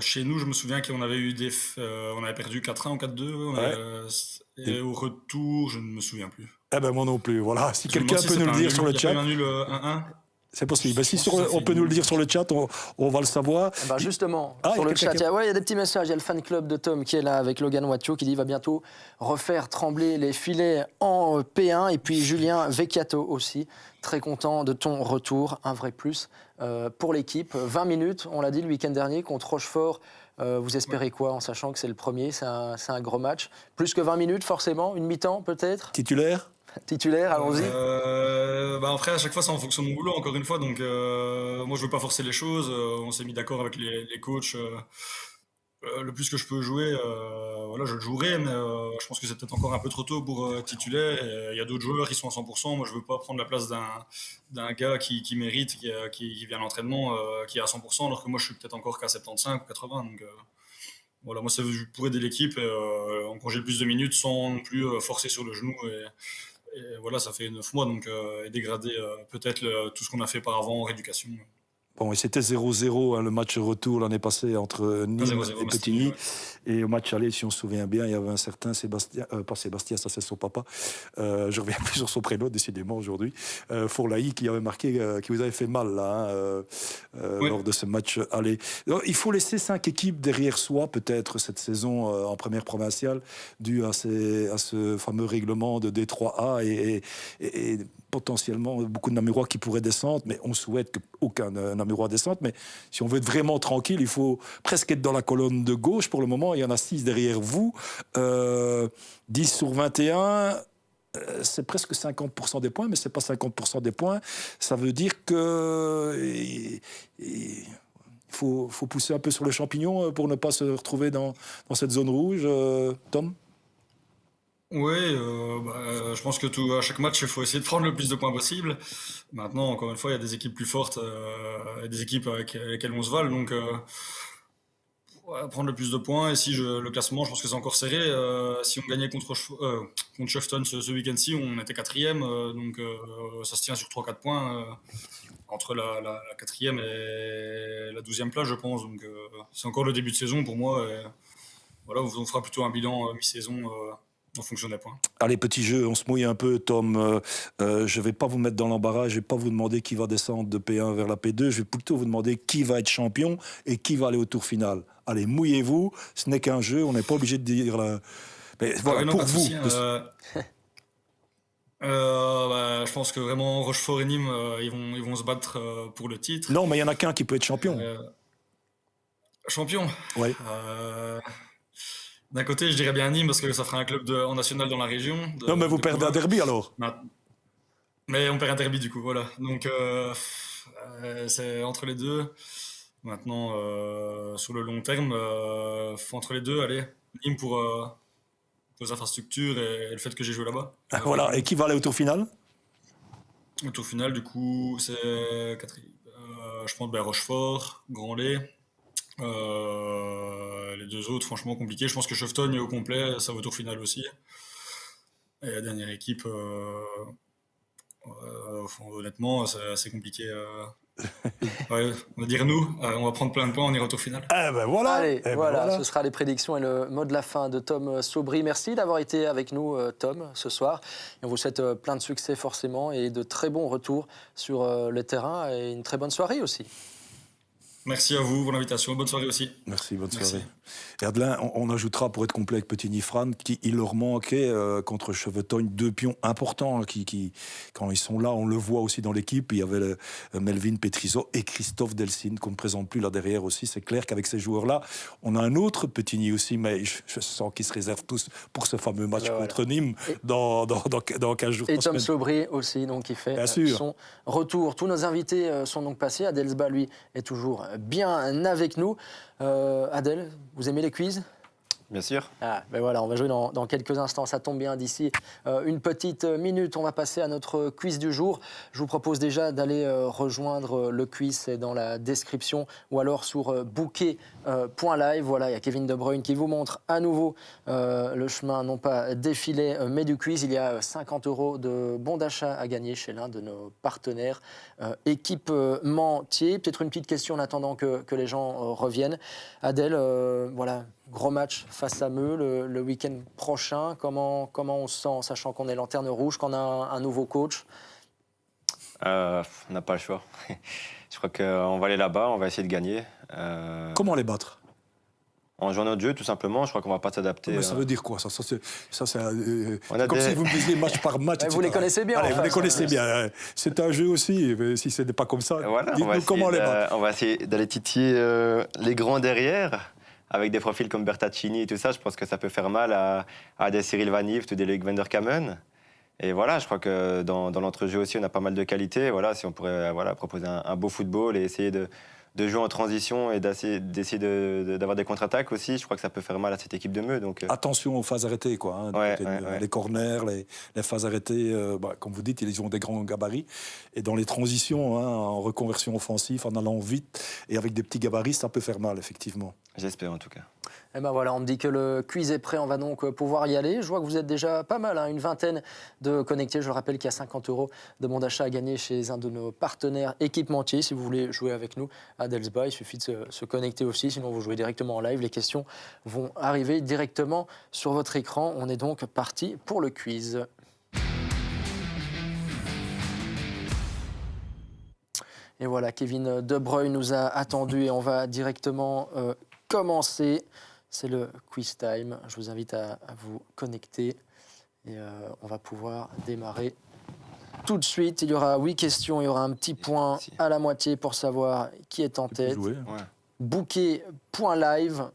Chez nous, je me souviens qu'on avait on avait perdu 4-1 ou 4-2. Et au retour, je ne me souviens plus. Eh ben moi non plus. Voilà, si Je me quelqu'un demande si peut c'est nous pas le un dire nul. sur le Il y a chat. pas eu un nul 1-1. C'est possible. Ben, si Je pense que ça on fait peut nous le dire nul. sur le chat, on va le savoir. Bah justement, Ah, sur il y a le chat, quelqu'un il y a des petits messages. Il y a le fan club de Tom qui est là avec Logan Watcho qui dit qu'il va bientôt refaire trembler les filets en P1. Et puis Julien Vecchiato aussi, très content de ton retour, un vrai plus pour l'équipe. 20 minutes, on l'a dit le week-end dernier, contre Rochefort. Vous espérez quoi en sachant que c'est le premier, c'est un gros match? Plus que 20 minutes forcément, une mi-temps peut-être? Titulaire? Titulaire, allons-y. Après, à chaque fois, c'est en fonction de mon boulot, encore une fois. Donc, moi, je veux pas forcer les choses. On s'est mis d'accord avec les coachs. Le plus que je peux jouer, voilà, je le jouerai, mais je pense que c'est peut-être encore un peu trop tôt pour titulaire. Il y a d'autres joueurs qui sont à 100%. Moi, je veux pas prendre la place d'un gars qui mérite, qui vient à l'entraînement, qui est à 100%, alors que moi, je suis peut-être encore qu'à 75 ou 80. Donc, voilà, moi, c'est pour aider l'équipe en congé de plus de minutes sans non plus forcer sur le genou. Et voilà, ça fait 9 mois, donc et dégrader peut-être tout ce qu'on a fait par avant en rééducation. Bon, et c'était 0-0, hein, le match retour l'année passée entre Nîmes 0-0, et Petigny. Et au match aller, si on se souvient bien, il y avait un certain Sébastien, pas Sébastien, ça c'est son papa, je reviens plus sur son prénom, décidément, aujourd'hui, Fourlaï, qui avait marqué, qui vous avait fait mal, là, Oui. lors de ce match aller. Alors, il faut laisser 5 équipes derrière soi, peut-être, cette saison en première provinciale, dû à ce fameux règlement de D3A et potentiellement beaucoup de Namurois qui pourraient descendre, mais on souhaite qu'aucun Namurois descende. Mais si on veut être vraiment tranquille, il faut presque être dans la colonne de gauche. Pour le moment, il y en a 6 derrière vous. 10 sur 21, c'est presque 50% des points, mais ce n'est pas 50% des points. Ça veut dire que il faut pousser un peu sur le champignon pour ne pas se retrouver dans cette zone rouge. Tom ? Oui, je pense que à chaque match, il faut essayer de prendre le plus de points possible. Maintenant, encore une fois, il y a des équipes plus fortes et des équipes avec lesquelles on se vale. Donc, ouais, prendre le plus de points. Et si le classement, je pense que c'est encore serré. Si on gagnait contre Shefton ce week-end-ci, on était quatrième. Donc, ça se tient sur 3-4 points entre la quatrième et la 12e place, je pense. Donc, c'est encore le début de saison pour moi. Et, voilà, on fera plutôt un bilan mi-saison en fonction des points. Allez, petit jeu, on se mouille un peu, Tom. Je ne vais pas vous mettre dans l'embarras, je ne vais pas vous demander qui va descendre de P1 vers la P2, je vais plutôt vous demander qui va être champion et qui va aller au tour final. Allez, mouillez-vous, ce n'est qu'un jeu, on n'est pas obligé de dire... Mais voilà, Non, pour pas de vous... souci, je pense que vraiment Rochefort et Nîmes, ils vont se battre pour le titre. Non, mais il n'y en a qu'un qui peut être champion. Champion. Ouais. D'un côté, je dirais bien Nîmes parce que ça fera un club en national dans la région. Non, mais vous perdez un derby alors. Mais on perd un derby du coup, voilà. Donc c'est entre les deux. Maintenant, sur le long terme, entre les deux, allez, Nîmes pour les infrastructures et le fait que j'ai joué là-bas. Voilà, et qui va aller au tour final? Au tour final, du coup, c'est je pense Rochefort, Grandlay. Les deux autres, franchement, compliqué. Je pense que Shefton est au complet, ça va au tour final aussi. Et la dernière équipe, honnêtement, c'est assez compliqué. Ouais, on va dire nous, on va prendre plein de points, on ira au tour final. Eh ben voilà. Allez, ben voilà, ce sera les prédictions et le mot de la fin de Tom Saubry. Merci d'avoir été avec nous, Tom, ce soir. Et on vous souhaite plein de succès forcément et de très bons retours sur le terrain et une très bonne soirée aussi. Merci à vous pour l'invitation. Bonne soirée aussi. Merci, bonne soirée. Et Adelin, on ajoutera, pour être complet avec Petit Nifran, qu'il leur manquait contre Chevetogne 2 pions importants qui, quand ils sont là, on le voit aussi dans l'équipe. Il y avait Melvin Petriso et Christophe Delcine qu'on ne présente plus là derrière aussi. C'est clair qu'avec ces joueurs-là, on a un autre Petit Nid aussi, mais je sens qu'ils se réservent tous pour ce fameux match contre Nîmes dans 15 jours. Et Tom Saubry aussi, donc, qui fait son retour. Tous nos invités sont donc passés. Adelsba, lui, est toujours bien avec nous. Adèle, vous aimez les quiz ? Bien sûr. Ben voilà, on va jouer dans quelques instants, ça tombe bien d'ici une petite minute. On va passer à notre quiz du jour. Je vous propose déjà d'aller rejoindre le quiz, c'est dans la description ou alors sur bouquet.live. Voilà, il y a Kevin De Bruyne qui vous montre à nouveau le chemin, non pas des filets, mais du quiz. Il y a 50 € de bons d'achat à gagner chez l'un de nos partenaires équipementiers. Peut-être une petite question en attendant que les gens reviennent. Adèle, voilà. Gros match face à Meux le week-end prochain. Comment on se sent, sachant qu'on est lanterne rouge, qu'on a un nouveau coach ? On n'a pas le choix. Je crois qu'on va aller là-bas, on va essayer de gagner. Comment les battre ? En jouant notre jeu, tout simplement. Je crois qu'on ne va pas s'adapter. Mais ça veut dire quoi ça c'est comme si vous me disiez match par match. Vous les connaissez bien. Allez, vous les connaissez bien. C'est un jeu aussi. Si ce n'est pas comme ça, voilà, dites-nous comment les battre. On va essayer d'aller titiller les grands derrière. Avec des profils comme Bertaccini et tout ça, je pense que ça peut faire mal à des Cyril Van Yft ou des Loïc van der Kamen. Et voilà, je crois que dans l'entrejeu aussi, on a pas mal de qualités. Voilà, si on pourrait proposer un beau football et essayer de jouer en transition et d'essayer d'avoir des contre-attaques aussi, je crois que ça peut faire mal à cette équipe de Meux. Donc, attention aux phases arrêtées, quoi. Les corners, les phases arrêtées, comme vous dites, ils ont des grands gabarits. Et dans les transitions, en reconversion offensive, en allant vite et avec des petits gabarits, ça peut faire mal, effectivement. J'espère en tout cas. Et ben voilà, on me dit que le quiz est prêt, on va donc pouvoir y aller. Je vois que vous êtes déjà pas mal, une vingtaine de connectés. Je rappelle qu'il y a 50 € de bon d'achat à gagner chez un de nos partenaires équipementiers. Si vous voulez jouer avec nous à Delsba, il suffit de se connecter aussi, sinon vous jouez directement en live. Les questions vont arriver directement sur votre écran. On est donc parti pour le quiz. Et voilà, Kevin De Bruyne nous a attendus et on va directement commencer. C'est le quiz time. Je vous invite à vous connecter et on va pouvoir démarrer tout de suite. Il y aura 8 questions, il y aura un petit point à la moitié pour savoir qui est en tête. Bouquet.live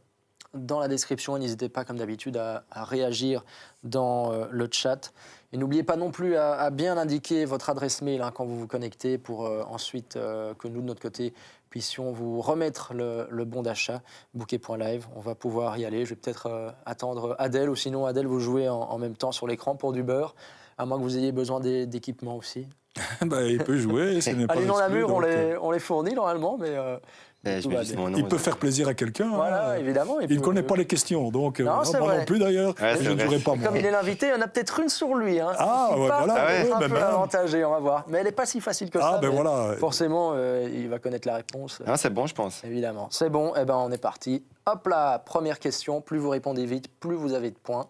dans la description. N'hésitez pas, comme d'habitude, à réagir dans le chat. Et n'oubliez pas non plus à bien indiquer votre adresse mail quand vous vous connectez pour ensuite que nous, de notre côté, puissions vous remettre le bon d'achat, bouquet.live. On va pouvoir y aller. Je vais peut-être attendre Adèle, ou sinon Adèle, vous jouez en même temps sur l'écran pour du beurre, à moins que vous ayez besoin d'équipements aussi. Bah, il peut jouer, ce n'est pas Allez, dans la exclu, mur, donc, on les fournit normalement, mais Je tout mets va juste bien. mon nom. il peut faire plaisir à quelqu'un. Voilà, hein. évidemment. Il ne connaît pas les questions, donc Non, c'est moi vrai. non plus d'ailleurs. Ouais, je c'est ne vrai. jouerai pas moi. Comme il est l'invité, il y en a peut-être une sur lui. Hein. Ah, Il ouais, part voilà. peut-être Ouais, un peu ben, avantagé, on va voir. Mais elle n'est pas si facile que Ah, ça. ben mais voilà. Forcément, il va connaître la réponse. Ah, c'est bon, je pense. Évidemment. C'est bon, eh ben, on est parti. Hop là, première question. Plus vous répondez vite, plus vous avez de points.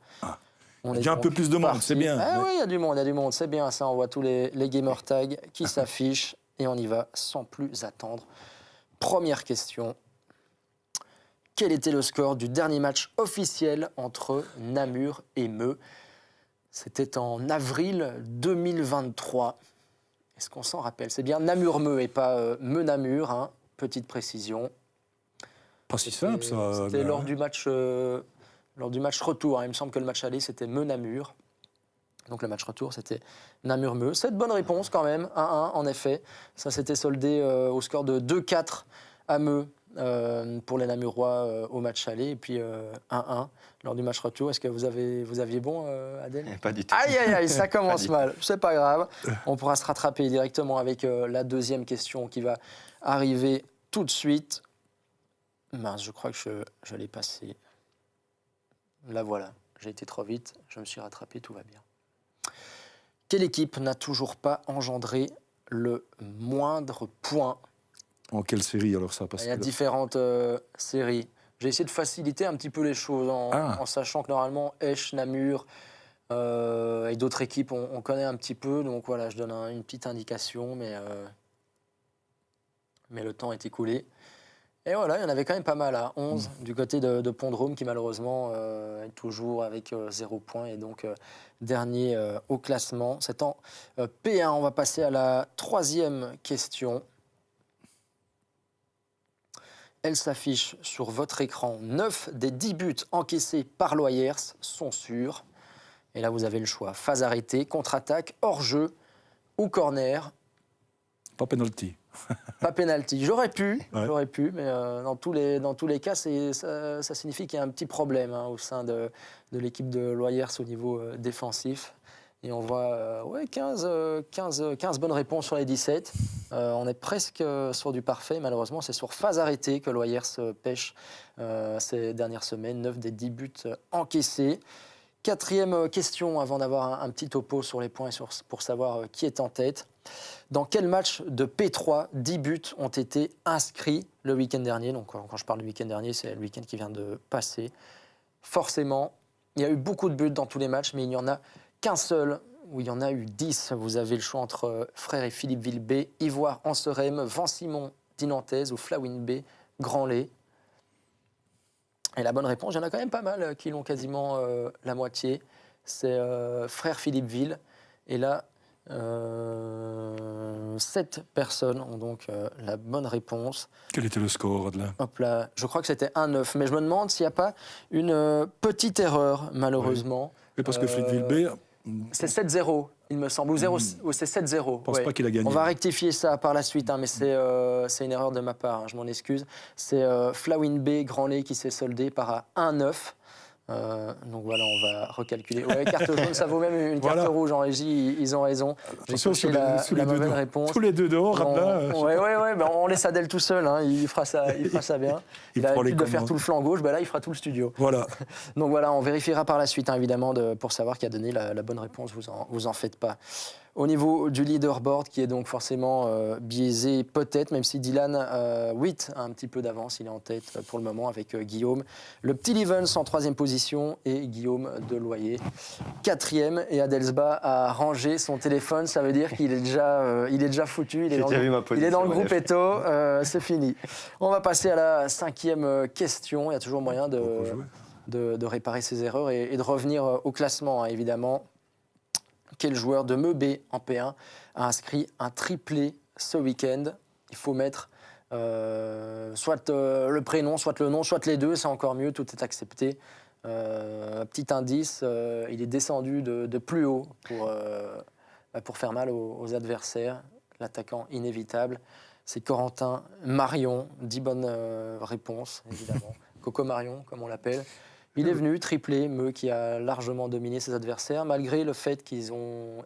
On Il y a un donc peu plus de monde, parti. c'est bien. Ah oui, il y a du monde, c'est bien ça. On voit tous les gamer tags qui s'affichent et on y va sans plus attendre. Première question. Quel était le score du dernier match officiel entre Namur et Meux? C'était en avril 2023. Est-ce qu'on s'en rappelle? C'est bien Namur-Meux et pas Meux-Namur, hein. Petite précision. Pas si simple ça. C'était là. lors du match retour. Hein. Il me semble que le match aller, c'était Meux-Namur. Donc le match retour, c'était Namur-Meux. C'est de bonne réponse quand même, 1-1 en effet. Ça s'était soldé au score de 2-4 à Meux pour les Namurois au match aller. Et puis 1-1 lors du match retour. Est-ce que vous aviez bon, Adèle? Pas du tout. Aïe, aïe, aïe, ça commence Pas du mal. C'est pas grave. On pourra se rattraper directement avec la deuxième question qui va arriver tout de suite. Mince, je crois que je l'ai passée. La voilà. J'ai été trop vite. Je me suis rattrapé, tout va bien. Quelle équipe n'a toujours pas engendré le moindre point? En quelle série alors ça parce Il y a que là- différentes séries. J'ai essayé de faciliter un petit peu les choses en sachant que normalement, Esch, Namur et d'autres équipes, on connaît un petit peu. Donc voilà, je donne une petite indication, mais le temps est écoulé. Et voilà, il y en avait quand même pas mal à 11 du côté de Pont-de-Rôme qui malheureusement est toujours avec 0 points et donc dernier au classement. C'est en P1. On va passer à la troisième question. Elle s'affiche sur votre écran. 9 des 10 buts encaissés par l'Oyers sont sûrs. Et là, vous avez le choix. Phase arrêtée, contre-attaque, hors-jeu ou corner. Pas penalty. Pas penalty. J'aurais pu, Ouais. mais dans tous les cas, ça signifie qu'il y a un petit problème au sein de l'équipe de Loyers au niveau défensif. Et on voit 15 bonnes réponses sur les 17. On est presque sur du parfait. Malheureusement, c'est sur phase arrêtée que Loyers pêche ces dernières semaines. 9 des 10 buts encaissés. Quatrième question, avant d'avoir un petit topo sur les points et pour savoir qui est en tête. Dans quel match de P3 10 buts ont été inscrits le week-end dernier? Donc, quand je parle du week-end dernier, c'est le week-end qui vient de passer. Forcément, il y a eu beaucoup de buts dans tous les matchs, mais il n'y en a qu'un seul où il y en a eu 10. Vous avez le choix entre Frères et Philippeville B, Ivoire Anserem, Vent-Simon Dinantaise ou Flawin B, Grand-Lay. Et la bonne réponse, il y en a quand même pas mal qui l'ont quasiment la moitié. C'est Frères Philippeville. Et là, 7 personnes ont donc la bonne réponse. Quel était le score, Adelin? Hop là, je crois que c'était 1-9. Mais je me demande s'il n'y a pas une petite erreur, malheureusement. Oui, parce que Philippeville B, C'est 7-0, il me semble. Ou c'est 7-0. je ne pense pas qu'il a gagné. On va rectifier ça par la suite, mais c'est une erreur de ma part, je m'en excuse. C'est Flawin B, Grand-Lay qui s'est soldé par 1-9. Donc voilà, on va recalculer. Ouais, carte jaune, ça vaut même une carte Voilà. rouge en régie, ils ont raison. J'ai Attention, coché sous la les deux mauvaise dehors. réponse. Tous les deux dehors, Adelin. Ouais, ben on laisse Adèle tout seul, il fera ça bien. Il Il a prend les l'habitude de faire commandes. tout le flanc gauche, là il fera tout le studio. Voilà. Donc voilà, on vérifiera par la suite, évidemment, pour savoir qui a donné la bonne réponse. Vous en faites pas. Au niveau du leaderboard, qui est donc forcément biaisé, peut-être, même si Dylan Witt a un petit peu d'avance, il est en tête pour le moment avec Guillaume. Le petit Livens en 3e position et Guillaume Deloyer 4e. Et Adelsba a rangé son téléphone, ça veut dire qu'il est déjà foutu. Il est, J'ai dans déjà le, vu ma il est position, dans le en groupe effet. Eto, c'est fini. On va passer à la 5e question. Il y a toujours moyen Beaucoup joué. de réparer ses erreurs et de revenir au classement, évidemment. Quel joueur de Meubé en P1 a inscrit un triplé ce week-end? Il faut mettre soit le prénom, soit le nom, soit les deux, c'est encore mieux, tout est accepté. Petit indice, il est descendu de plus haut pour faire mal aux adversaires. L'attaquant inévitable C'est Corentin Marion, 10 bonnes réponses, évidemment. Coco Marion, comme on l'appelle. Il est venu, triplé, Meux qui a largement dominé ses adversaires, malgré le fait qu'ils ont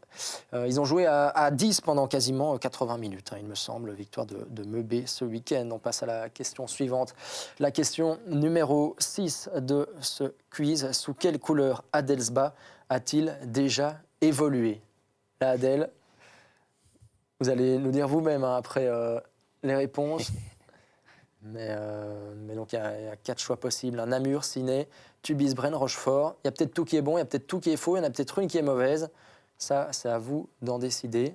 joué à 10 pendant quasiment 80 minutes, il me semble, victoire de Meux B ce week-end. On passe à la question suivante. La question numéro 6 de ce quiz. Sous quelle couleur Adelsba a-t-il déjà évolué? Là, Adèle, vous allez nous dire vous-même après les réponses. Mais donc, il y a 4 choix possibles. Namur, Ciné, Tubize, Bren, Rochefort. Il y a peut-être tout qui est bon, il y a peut-être tout qui est faux, il y en a peut-être une qui est mauvaise. Ça, c'est à vous d'en décider.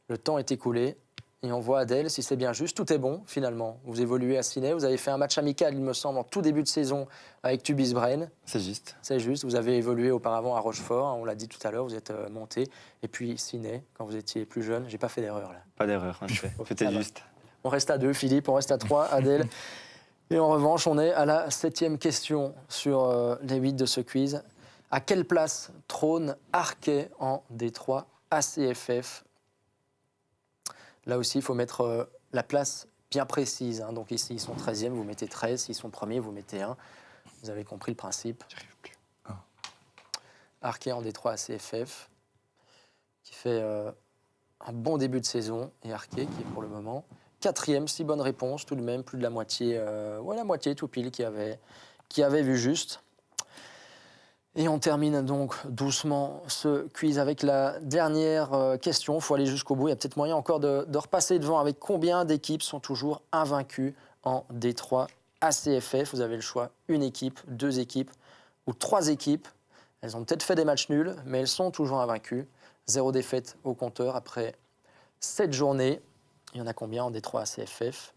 Le temps est écoulé. Et on voit Adèle, si c'est bien juste, tout est bon, finalement. Vous évoluez à Ciné, vous avez fait un match amical, il me semble, en tout début de saison avec Tubize, Bren. C'est juste. C'est juste. Vous avez évolué auparavant à Rochefort, on l'a dit tout à l'heure, vous êtes monté. Et puis Ciné, quand vous étiez plus jeune. J'ai pas fait d'erreur, là. Pas d'erreur, en effet. C'était juste. On reste à 2, Philippe, on reste à 3, Adèle. Et en revanche, on est à la 7e question sur les 8 de ce quiz. À quelle place trône Arquet en D3 ACFF? Là aussi, il faut mettre la place bien précise. Donc ici, ils sont 13e, vous mettez 13. S'ils sont premiers, vous mettez 1. Vous avez compris le principe. J'arrive plus. Arquet en D3 ACFF, qui fait un bon début de saison. Et Arquet, qui est pour le moment 4e, 6 bonnes réponses, tout de même, plus de la moitié, la moitié tout pile qui avait vu juste. Et on termine donc doucement ce quiz avec la dernière question. Il faut aller jusqu'au bout. Il y a peut-être moyen encore de repasser devant avec combien d'équipes sont toujours invaincues en D3 ACFF. Vous avez le choix, une équipe, 2 équipes ou 3 équipes. Elles ont peut-être fait des matchs nuls, mais elles sont toujours invaincues. 0 défaite au compteur après 7 journées. Il y en a combien en D3 ACFF?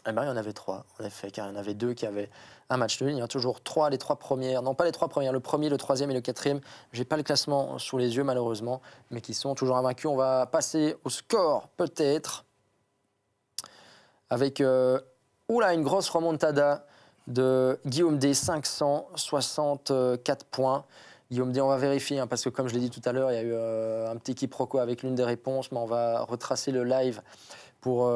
Eh bien, il y en avait 3, en effet, car il y en avait 2 qui avaient un match nul. Il y en a toujours 3, les 3 premières. Non, pas les 3 premières, le premier, le 3e et le 4e. Je n'ai pas le classement sous les yeux, malheureusement, mais qui sont toujours invaincus. On va passer au score, peut-être, avec une grosse remontada de Guillaume D, 564 points. Guillaume D, on va vérifier, parce que comme je l'ai dit tout à l'heure, il y a eu un petit quiproquo avec l'une des réponses, mais on va retracer le live pour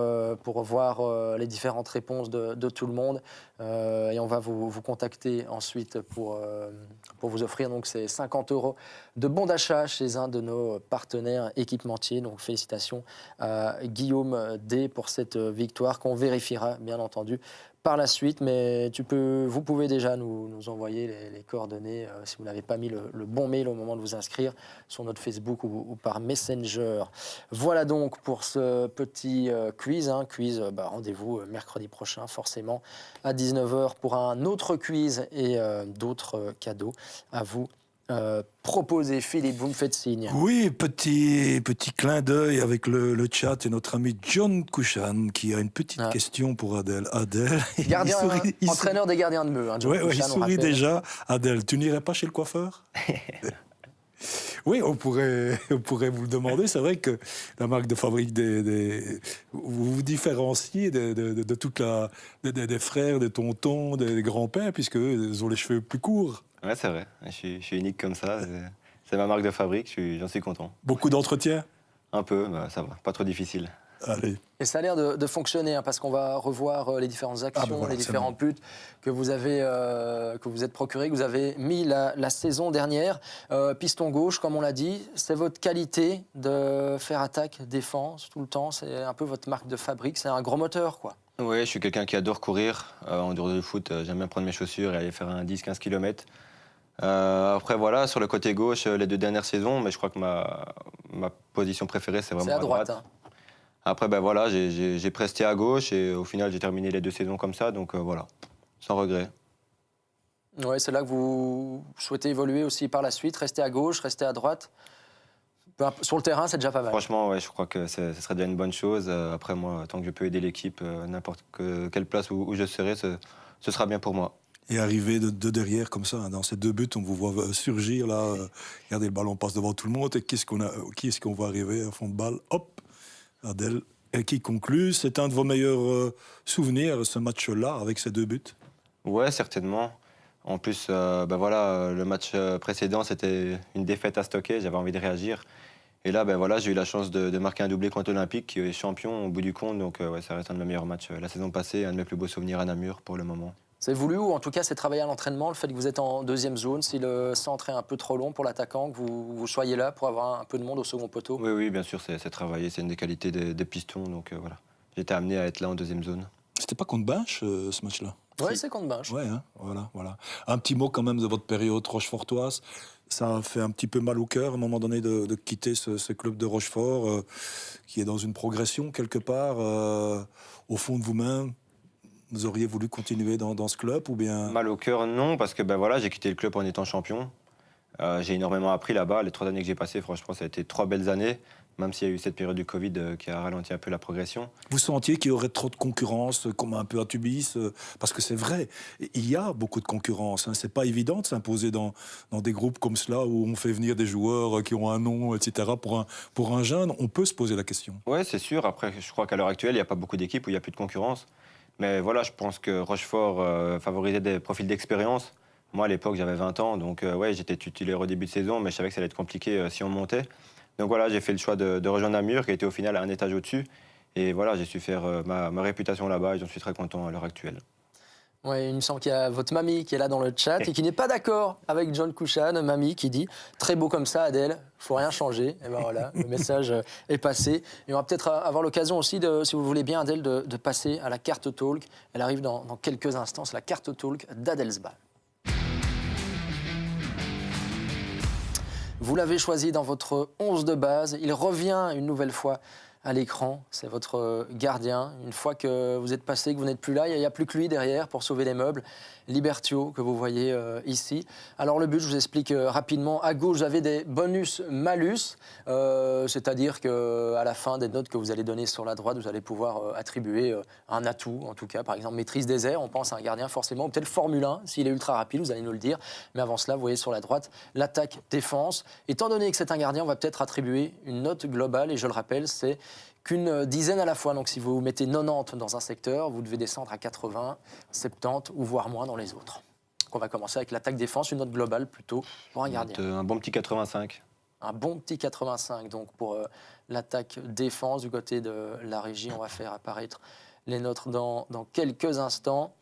voir les différentes réponses de tout le monde. Et on va vous contacter ensuite pour vous offrir donc, ces 50 € de bons d'achat chez un de nos partenaires équipementiers. Donc félicitations à Guillaume D pour cette victoire qu'on vérifiera bien entendu par la suite, mais vous pouvez déjà nous envoyer les coordonnées si vous n'avez pas mis le bon mail au moment de vous inscrire sur notre Facebook ou par Messenger. Voilà donc pour ce petit quiz. Rendez-vous mercredi prochain forcément à 19h pour un autre quiz et d'autres cadeaux à vous proposer. Philippe, vous me faites signe. Oui, petit clin d'œil avec le chat et notre ami John Couchan qui a une petite question pour Adèle. Adèle, entraîneur des gardiens de Meux. John Oui, Couchan, il sourit déjà. Adèle, tu n'irais pas chez le coiffeur? Oui, on pourrait vous le demander. C'est vrai que la marque de fabrique vous vous différenciez de toute des frères, des tontons, des grands-pères, puisqu'ils ont les cheveux plus courts. Ouais, c'est vrai. Je suis unique comme ça. C'est ma marque de fabrique. J'en suis content. Beaucoup d'entretien? Un peu, ça va. Pas trop difficile. Allez. Et ça a l'air de fonctionner, parce qu'on va revoir les différentes actions, les différents buts que vous êtes procurés, que vous avez mis la saison dernière. Piston gauche, comme on l'a dit, c'est votre qualité de faire attaque, défense tout le temps. C'est un peu votre marque de fabrique. C'est un gros moteur, quoi. Oui, je suis quelqu'un qui adore courir. En dehors du foot, j'aime bien prendre mes chaussures et aller faire un 10-15 km. Après, voilà, sur le côté gauche, les 2 dernières saisons, mais je crois que ma position préférée, c'est vraiment à droite. Après, j'ai presté à gauche et au final, j'ai terminé les 2 saisons comme ça, donc voilà, sans regret. Oui, c'est là que vous souhaitez évoluer aussi par la suite, rester à gauche, rester à droite. Sur le terrain, c'est déjà pas mal. Franchement, ouais, je crois que ce serait déjà une bonne chose. Après, moi, tant que je peux aider l'équipe, n'importe quelle place où je serai, ce sera bien pour moi. Et arriver de derrière comme ça, dans ces 2 buts, on vous voit surgir là. Regardez, le ballon passe devant tout le monde. Et qui est-ce qu'on voit arriver à fond de balle? Hop, Adèle, qui conclut. C'est un de vos meilleurs souvenirs, ce match-là, avec ces 2 buts? Ouais, certainement. En plus, le match précédent, c'était une défaite à stocker. J'avais envie de réagir. Et là, ben voilà, j'ai eu la chance de marquer un doublé contre l'Olympique, qui est champion au bout du compte. Donc ouais, ça reste un de mes meilleurs matchs la saison passée, un de mes plus beaux souvenirs à Namur pour le moment. C'est voulu ou en tout cas c'est travaillé à l'entraînement, le fait que vous êtes en deuxième zone, si le centre est un peu trop long pour l'attaquant, que vous soyez là pour avoir un peu de monde au second poteau? Oui, oui, bien sûr, c'est travaillé, c'est une des qualités des pistons. Donc voilà, j'ai été amené à être là en deuxième zone. C'était pas contre Binche, ce match-là? Oui, c'est contre Binche. Ouais, hein, voilà. Un petit mot quand même de votre période rochefortoise. Ça a fait un petit peu mal au cœur à un moment donné de quitter ce club de Rochefort qui est dans une progression quelque part. Au fond de vous-même, vous auriez voulu continuer dans ce club ou bien... Mal au cœur, non, parce que ben voilà, j'ai quitté le club en étant champion. J'ai énormément appris là-bas. Les 3 années que j'ai passées, franchement, ça a été 3 belles années, même s'il y a eu cette période du Covid qui a ralenti un peu la progression. Vous sentiez qu'il y aurait trop de concurrence, comme un peu à Tubize, parce que c'est vrai, il y a beaucoup de concurrence. Hein. C'est pas évident de s'imposer dans des groupes comme cela où on fait venir des joueurs qui ont un nom, etc. Pour un jeune, on peut se poser la question. Oui, c'est sûr. Après, je crois qu'à l'heure actuelle, il n'y a pas beaucoup d'équipes où il n'y a plus de concurrence. Mais voilà, je pense que Rochefort favorisait des profils d'expérience. Moi, à l'époque, j'avais 20 ans, donc ouais, j'étais titulaire au début de saison, mais je savais que ça allait être compliqué si on montait. Donc voilà, j'ai fait le choix de rejoindre Namur, qui était au final un étage au-dessus. Et voilà, j'ai su faire ma réputation là-bas et j'en suis très content à l'heure actuelle. Ouais, il me semble qu'il y a votre mamie qui est là dans le chat et qui n'est pas d'accord avec John Couchan. Mamie qui dit « Très beau comme ça, Adèle, faut rien changer ». Et ben voilà, le message est passé. Et on va peut-être avoir l'occasion aussi, si vous voulez bien, Adèle, de passer à la carte talk. Elle arrive dans quelques instants, c'est la carte talk d'Adelsball. Vous l'avez choisi dans votre 11 de base. Il revient une nouvelle fois à l'écran. C'est votre gardien. Une fois que vous êtes passé, que vous n'êtes plus là, il n'y a plus que lui derrière pour sauver les meubles. Libertio, que vous voyez ici. Alors le but, je vous explique rapidement. À gauche, vous avez des bonus-malus. C'est-à-dire qu'à la fin des notes que vous allez donner sur la droite, vous allez pouvoir attribuer un atout, en tout cas. Par exemple, maîtrise des airs, on pense à un gardien forcément. Ou peut-être Formule 1, s'il est ultra rapide, vous allez nous le dire. Mais avant cela, vous voyez sur la droite, l'attaque-défense. Étant donné que c'est un gardien, on va peut-être attribuer une note globale. Et je le rappelle, c'est qu'une dizaine à la fois. Donc si vous mettez 90 dans un secteur, vous devez descendre à 80, 70 ou voire moins dans les autres. Donc on va commencer avec l'attaque-défense, une note globale plutôt pour un gardien. Un bon petit 85. Un bon petit 85 donc pour l'attaque-défense. Du côté de la régie, on va faire apparaître les notes dans quelques instants.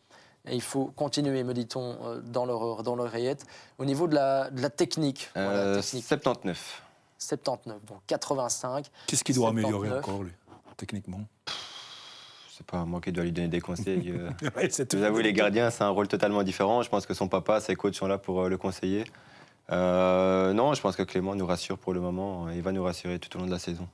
Et il faut continuer, me dit-on, dans l'oreillette. Au niveau de la technique, voilà, technique. 79. 79, donc 85. Qu'est-ce qu'il doit 79. améliorer encore, lui, techniquement? C'est pas moi qui dois lui donner des conseils. Ouais, c'est Je vous avoue, les gardiens, c'est un rôle totalement différent. Je pense que son papa, ses coachs sont là pour le conseiller. Non, je pense que Clément nous rassure pour le moment. Il va nous rassurer tout au long de la saison.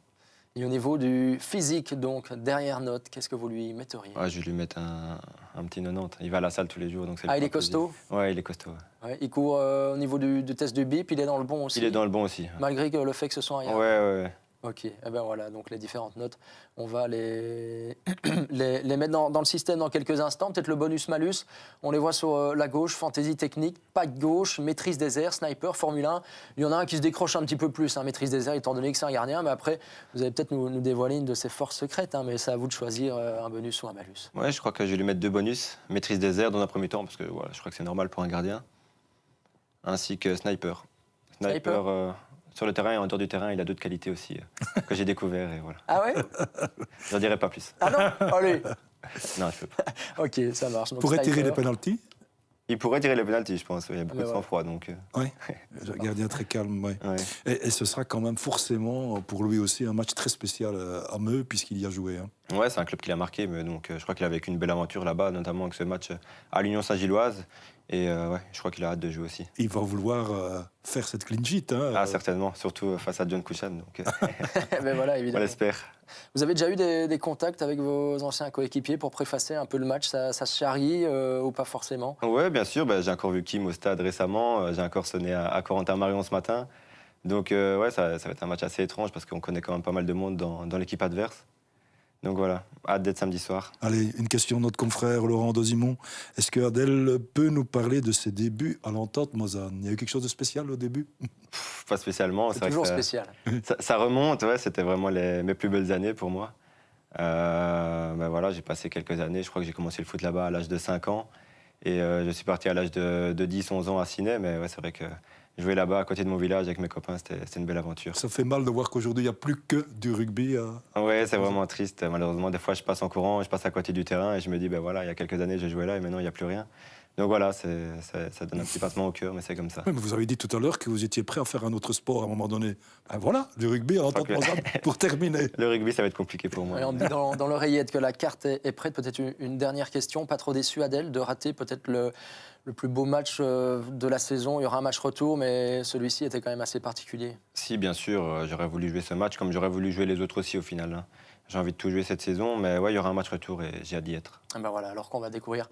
Et au niveau du physique, donc, derrière note, qu'est-ce que vous lui metteriez? Ouais, je vais lui mettre un petit 90. Il va à la salle tous les jours. Donc Ah, il est costaud? Ouais, il est costaud. Ouais. Ouais, il court au niveau du test du bip, il est dans le bon aussi? Il est dans le bon aussi. Malgré que le fait que ce soit un Ouais. Ok, eh ben voilà, donc les différentes notes, on va les mettre dans le système dans quelques instants. Peut-être le bonus-malus, on les voit sur la gauche, fantaisie technique, pack gauche, maîtrise des airs, sniper, Formule 1. Il y en a un qui se décroche un petit peu plus, hein, maîtrise des airs, étant donné que c'est un gardien. Mais après, vous allez peut-être nous dévoiler une de ses forces secrètes, hein, mais c'est à vous de choisir un bonus ou un malus. Ouais, je crois que je vais lui mettre 2 bonus. Maîtrise des airs dans un premier temps, parce que voilà, je crois que c'est normal pour un gardien. Ainsi que sniper. Sniper sur le terrain et en dehors du terrain, il a d'autres qualités aussi que j'ai découvert et voilà. Ah ouais? J'en dirai pas plus. Ah non? Allez. Non, je peux pas. Ok, ça marche. Donc, Pourrait tirer sniper. les pénaltys? Il pourrait tirer les pénaltys, je pense. Il y a beaucoup Mais de voilà. sang-froid, donc. Oui, gardien très calme, oui. Ouais. Et ce sera quand même forcément pour lui aussi un match très spécial à Meux, puisqu'il y a joué. Hein. Ouais, c'est un club qui l'a marqué, mais donc je crois qu'il a vécu une belle aventure là-bas, notamment avec ce match à l'Union Saint-Gilloise. Et ouais, je crois qu'il a hâte de jouer aussi. Il va vouloir faire cette clean sheet. Hein, Ah, certainement, surtout face à John Couchan. Donc, Ben voilà, on évidemment. l'espère. Vous avez déjà eu des contacts avec vos anciens coéquipiers pour préfacer un peu le match? Ça se charrie ou pas forcément? Ouais, bien sûr. Bah, j'ai encore vu Kim au stade récemment. J'ai encore sonné à Corentin-Marion ce matin. Donc, ouais, ça va être un match assez étrange parce qu'on connaît quand même pas mal de monde dans l'équipe adverse. Donc voilà, hâte d'être samedi soir. Allez, une question de notre confrère Laurent Dozimon. Est-ce que Adèle peut nous parler de ses débuts à l'Entente Mozane? Il y a eu quelque chose de spécial au début? Pas spécialement. C'est vrai toujours que spécial. ça remonte, ouais, c'était vraiment mes plus belles années pour moi. Ben voilà, j'ai passé quelques années, je crois que j'ai commencé le foot là-bas à l'âge de 5 ans. Et je suis parti à l'âge de 10-11 ans à Ciney, mais ouais, c'est vrai que jouer là-bas, à côté de mon village, avec mes copains, c'était une belle aventure. Ça fait mal de voir qu'aujourd'hui, il n'y a plus que du rugby. Ouais, c'est vraiment triste. Malheureusement, des fois, je passe en courant, je passe à côté du terrain et je me dis, ben voilà, il y a quelques années, je jouais là et maintenant, il n'y a plus rien. Donc voilà, ça donne un petit pincement au cœur, mais c'est comme ça. Oui, mais vous avez dit tout à l'heure que vous étiez prêt à faire un autre sport à un moment donné. Ben voilà, du rugby à l'entente pensable pour terminer. Le rugby, ça va être compliqué pour moi. Et on me dit dans l'oreillette que la carte est prête. Peut-être une dernière question. Pas trop déçu, Adèle, de rater peut-être le plus beau match de la saison. Il y aura un match retour, mais celui-ci était quand même assez particulier. Si, bien sûr, j'aurais voulu jouer ce match, comme j'aurais voulu jouer les autres aussi au final. Hein. J'ai envie de tout jouer cette saison, mais ouais, il y aura un match retour et j'ai hâte d'y être. Et ben voilà, alors qu'on va découvrir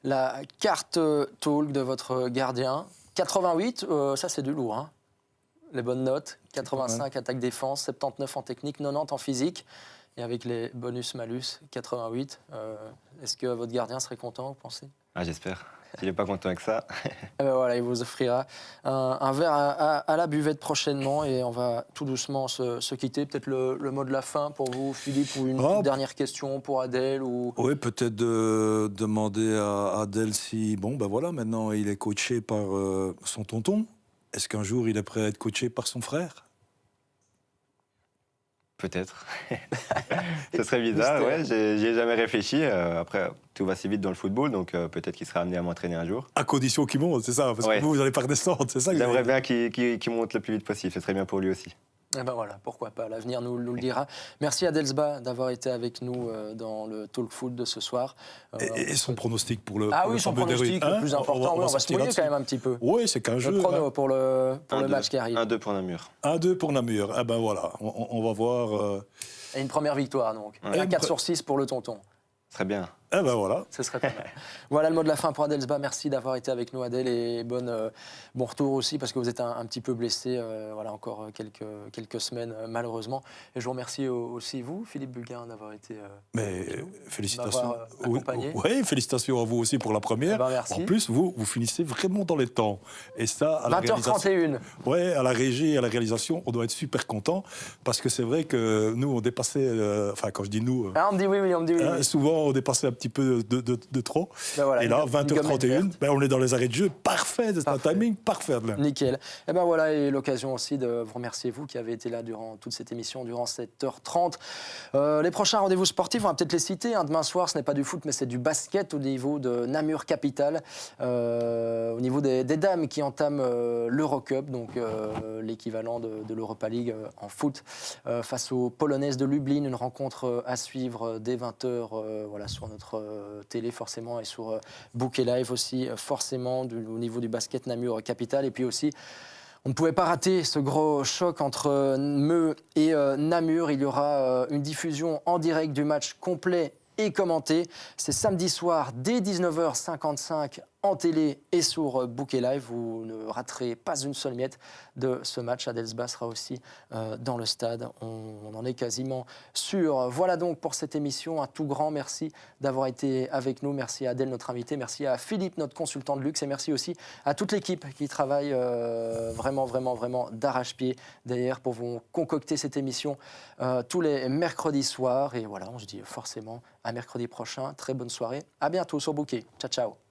la carte talk de votre gardien. 88, ça c'est du lourd. Hein. Les bonnes notes. 85 attaque-défense, 79 en technique, 90 en physique. Et avec les bonus-malus, 88. Est-ce que votre gardien serait content, vous pensez? Ah, j'espère. S'il n'est pas content avec ça. Et ben voilà, il vous offrira un verre à la buvette prochainement et on va tout doucement se quitter. Peut-être le mot de la fin pour vous, Philippe, ou une dernière question pour Adèle ou... Oui, peut-être de demander à Adèle si, bon, ben voilà, maintenant il est coaché par son tonton. Est-ce qu'un jour il est prêt à être coaché par son frère? Peut-être. Ce serait bizarre, ouais, j'y ai jamais réfléchi. Après, tout va si vite dans le football, donc peut-être qu'il sera amené à m'entraîner un jour. À condition qu'il monte, c'est ça? Parce que vous n'allez pas redescendre, c'est ça? J'aimerais bien qu'il monte le plus vite possible, ce serait bien pour lui aussi. Eh ben voilà, pourquoi pas, l'avenir nous le dira. Merci à Delsba d'avoir été avec nous dans le talk foot de ce soir. Et son pronostic pour le... Ah pour oui, le son fameux pronostic derby. le plus important, on va se mouiller quand même un petit peu. Oui, c'est qu'un jeu. Le prono pour le match qui arrive. 1-2 pour Namur. 1-2 pour Namur. Ah ben voilà, on va voir... Et une première victoire donc. Ouais. Et un 4/6 pour le tonton. Très bien. Eh ben voilà. Ce serait pas mal. Voilà le mot de la fin pour Adelsba. Merci d'avoir été avec nous, Adèle, et bon retour aussi parce que vous êtes un petit peu blessé. Voilà, encore quelques semaines, malheureusement. Et je vous remercie aussi, vous, Philippe Bulgarin, d'avoir été. Mais félicitations. Accompagné. Oui, félicitations à vous aussi pour la première. Ben, merci. En plus, vous finissez vraiment dans les temps. Et ça, à la 20h31. Ouais, à la régie et à la réalisation, on doit être super content parce que c'est vrai que nous, on dépassait. Enfin, quand je dis nous. On me dit oui, on me dit oui. Souvent, on dépassait un petit peu de trop. Ben voilà, et là, 20h31, on est dans les arrêts de jeu. Parfait, c'est un timing parfait. Là. Nickel. Et ben voilà, et l'occasion aussi de vous remercier, vous qui avez été là durant toute cette émission, durant 7h30. Les prochains rendez-vous sportifs, on va peut-être les citer. Hein. Demain soir, ce n'est pas du foot, mais c'est du basket au niveau de Namur Capital, au niveau des dames qui entament l'Eurocup, donc l'équivalent de l'Europa League en foot, face aux Polonaises de Lublin. Une rencontre à suivre dès 20h voilà, sur notre télé forcément et sur Bouquet Live aussi forcément au niveau du basket Namur Capital. Et puis aussi, on ne pouvait pas rater ce gros choc entre Meux et Namur. Il y aura une diffusion en direct du match complet et commenté. C'est samedi soir dès 19h55 en télé et sur Bouquet Live. Vous ne raterez pas une seule miette de ce match. Adelsba sera aussi dans le stade. On en est quasiment sûr. Voilà donc pour cette émission. Un tout grand merci d'avoir été avec nous. Merci à Adèle, notre invitée. Merci à Philippe, notre consultant de luxe. Et merci aussi à toute l'équipe qui travaille vraiment d'arrache-pied derrière pour vous concocter cette émission tous les mercredis soirs. Et voilà, on se dit forcément à mercredi prochain. Très bonne soirée. À bientôt sur Bouquet. Ciao, ciao.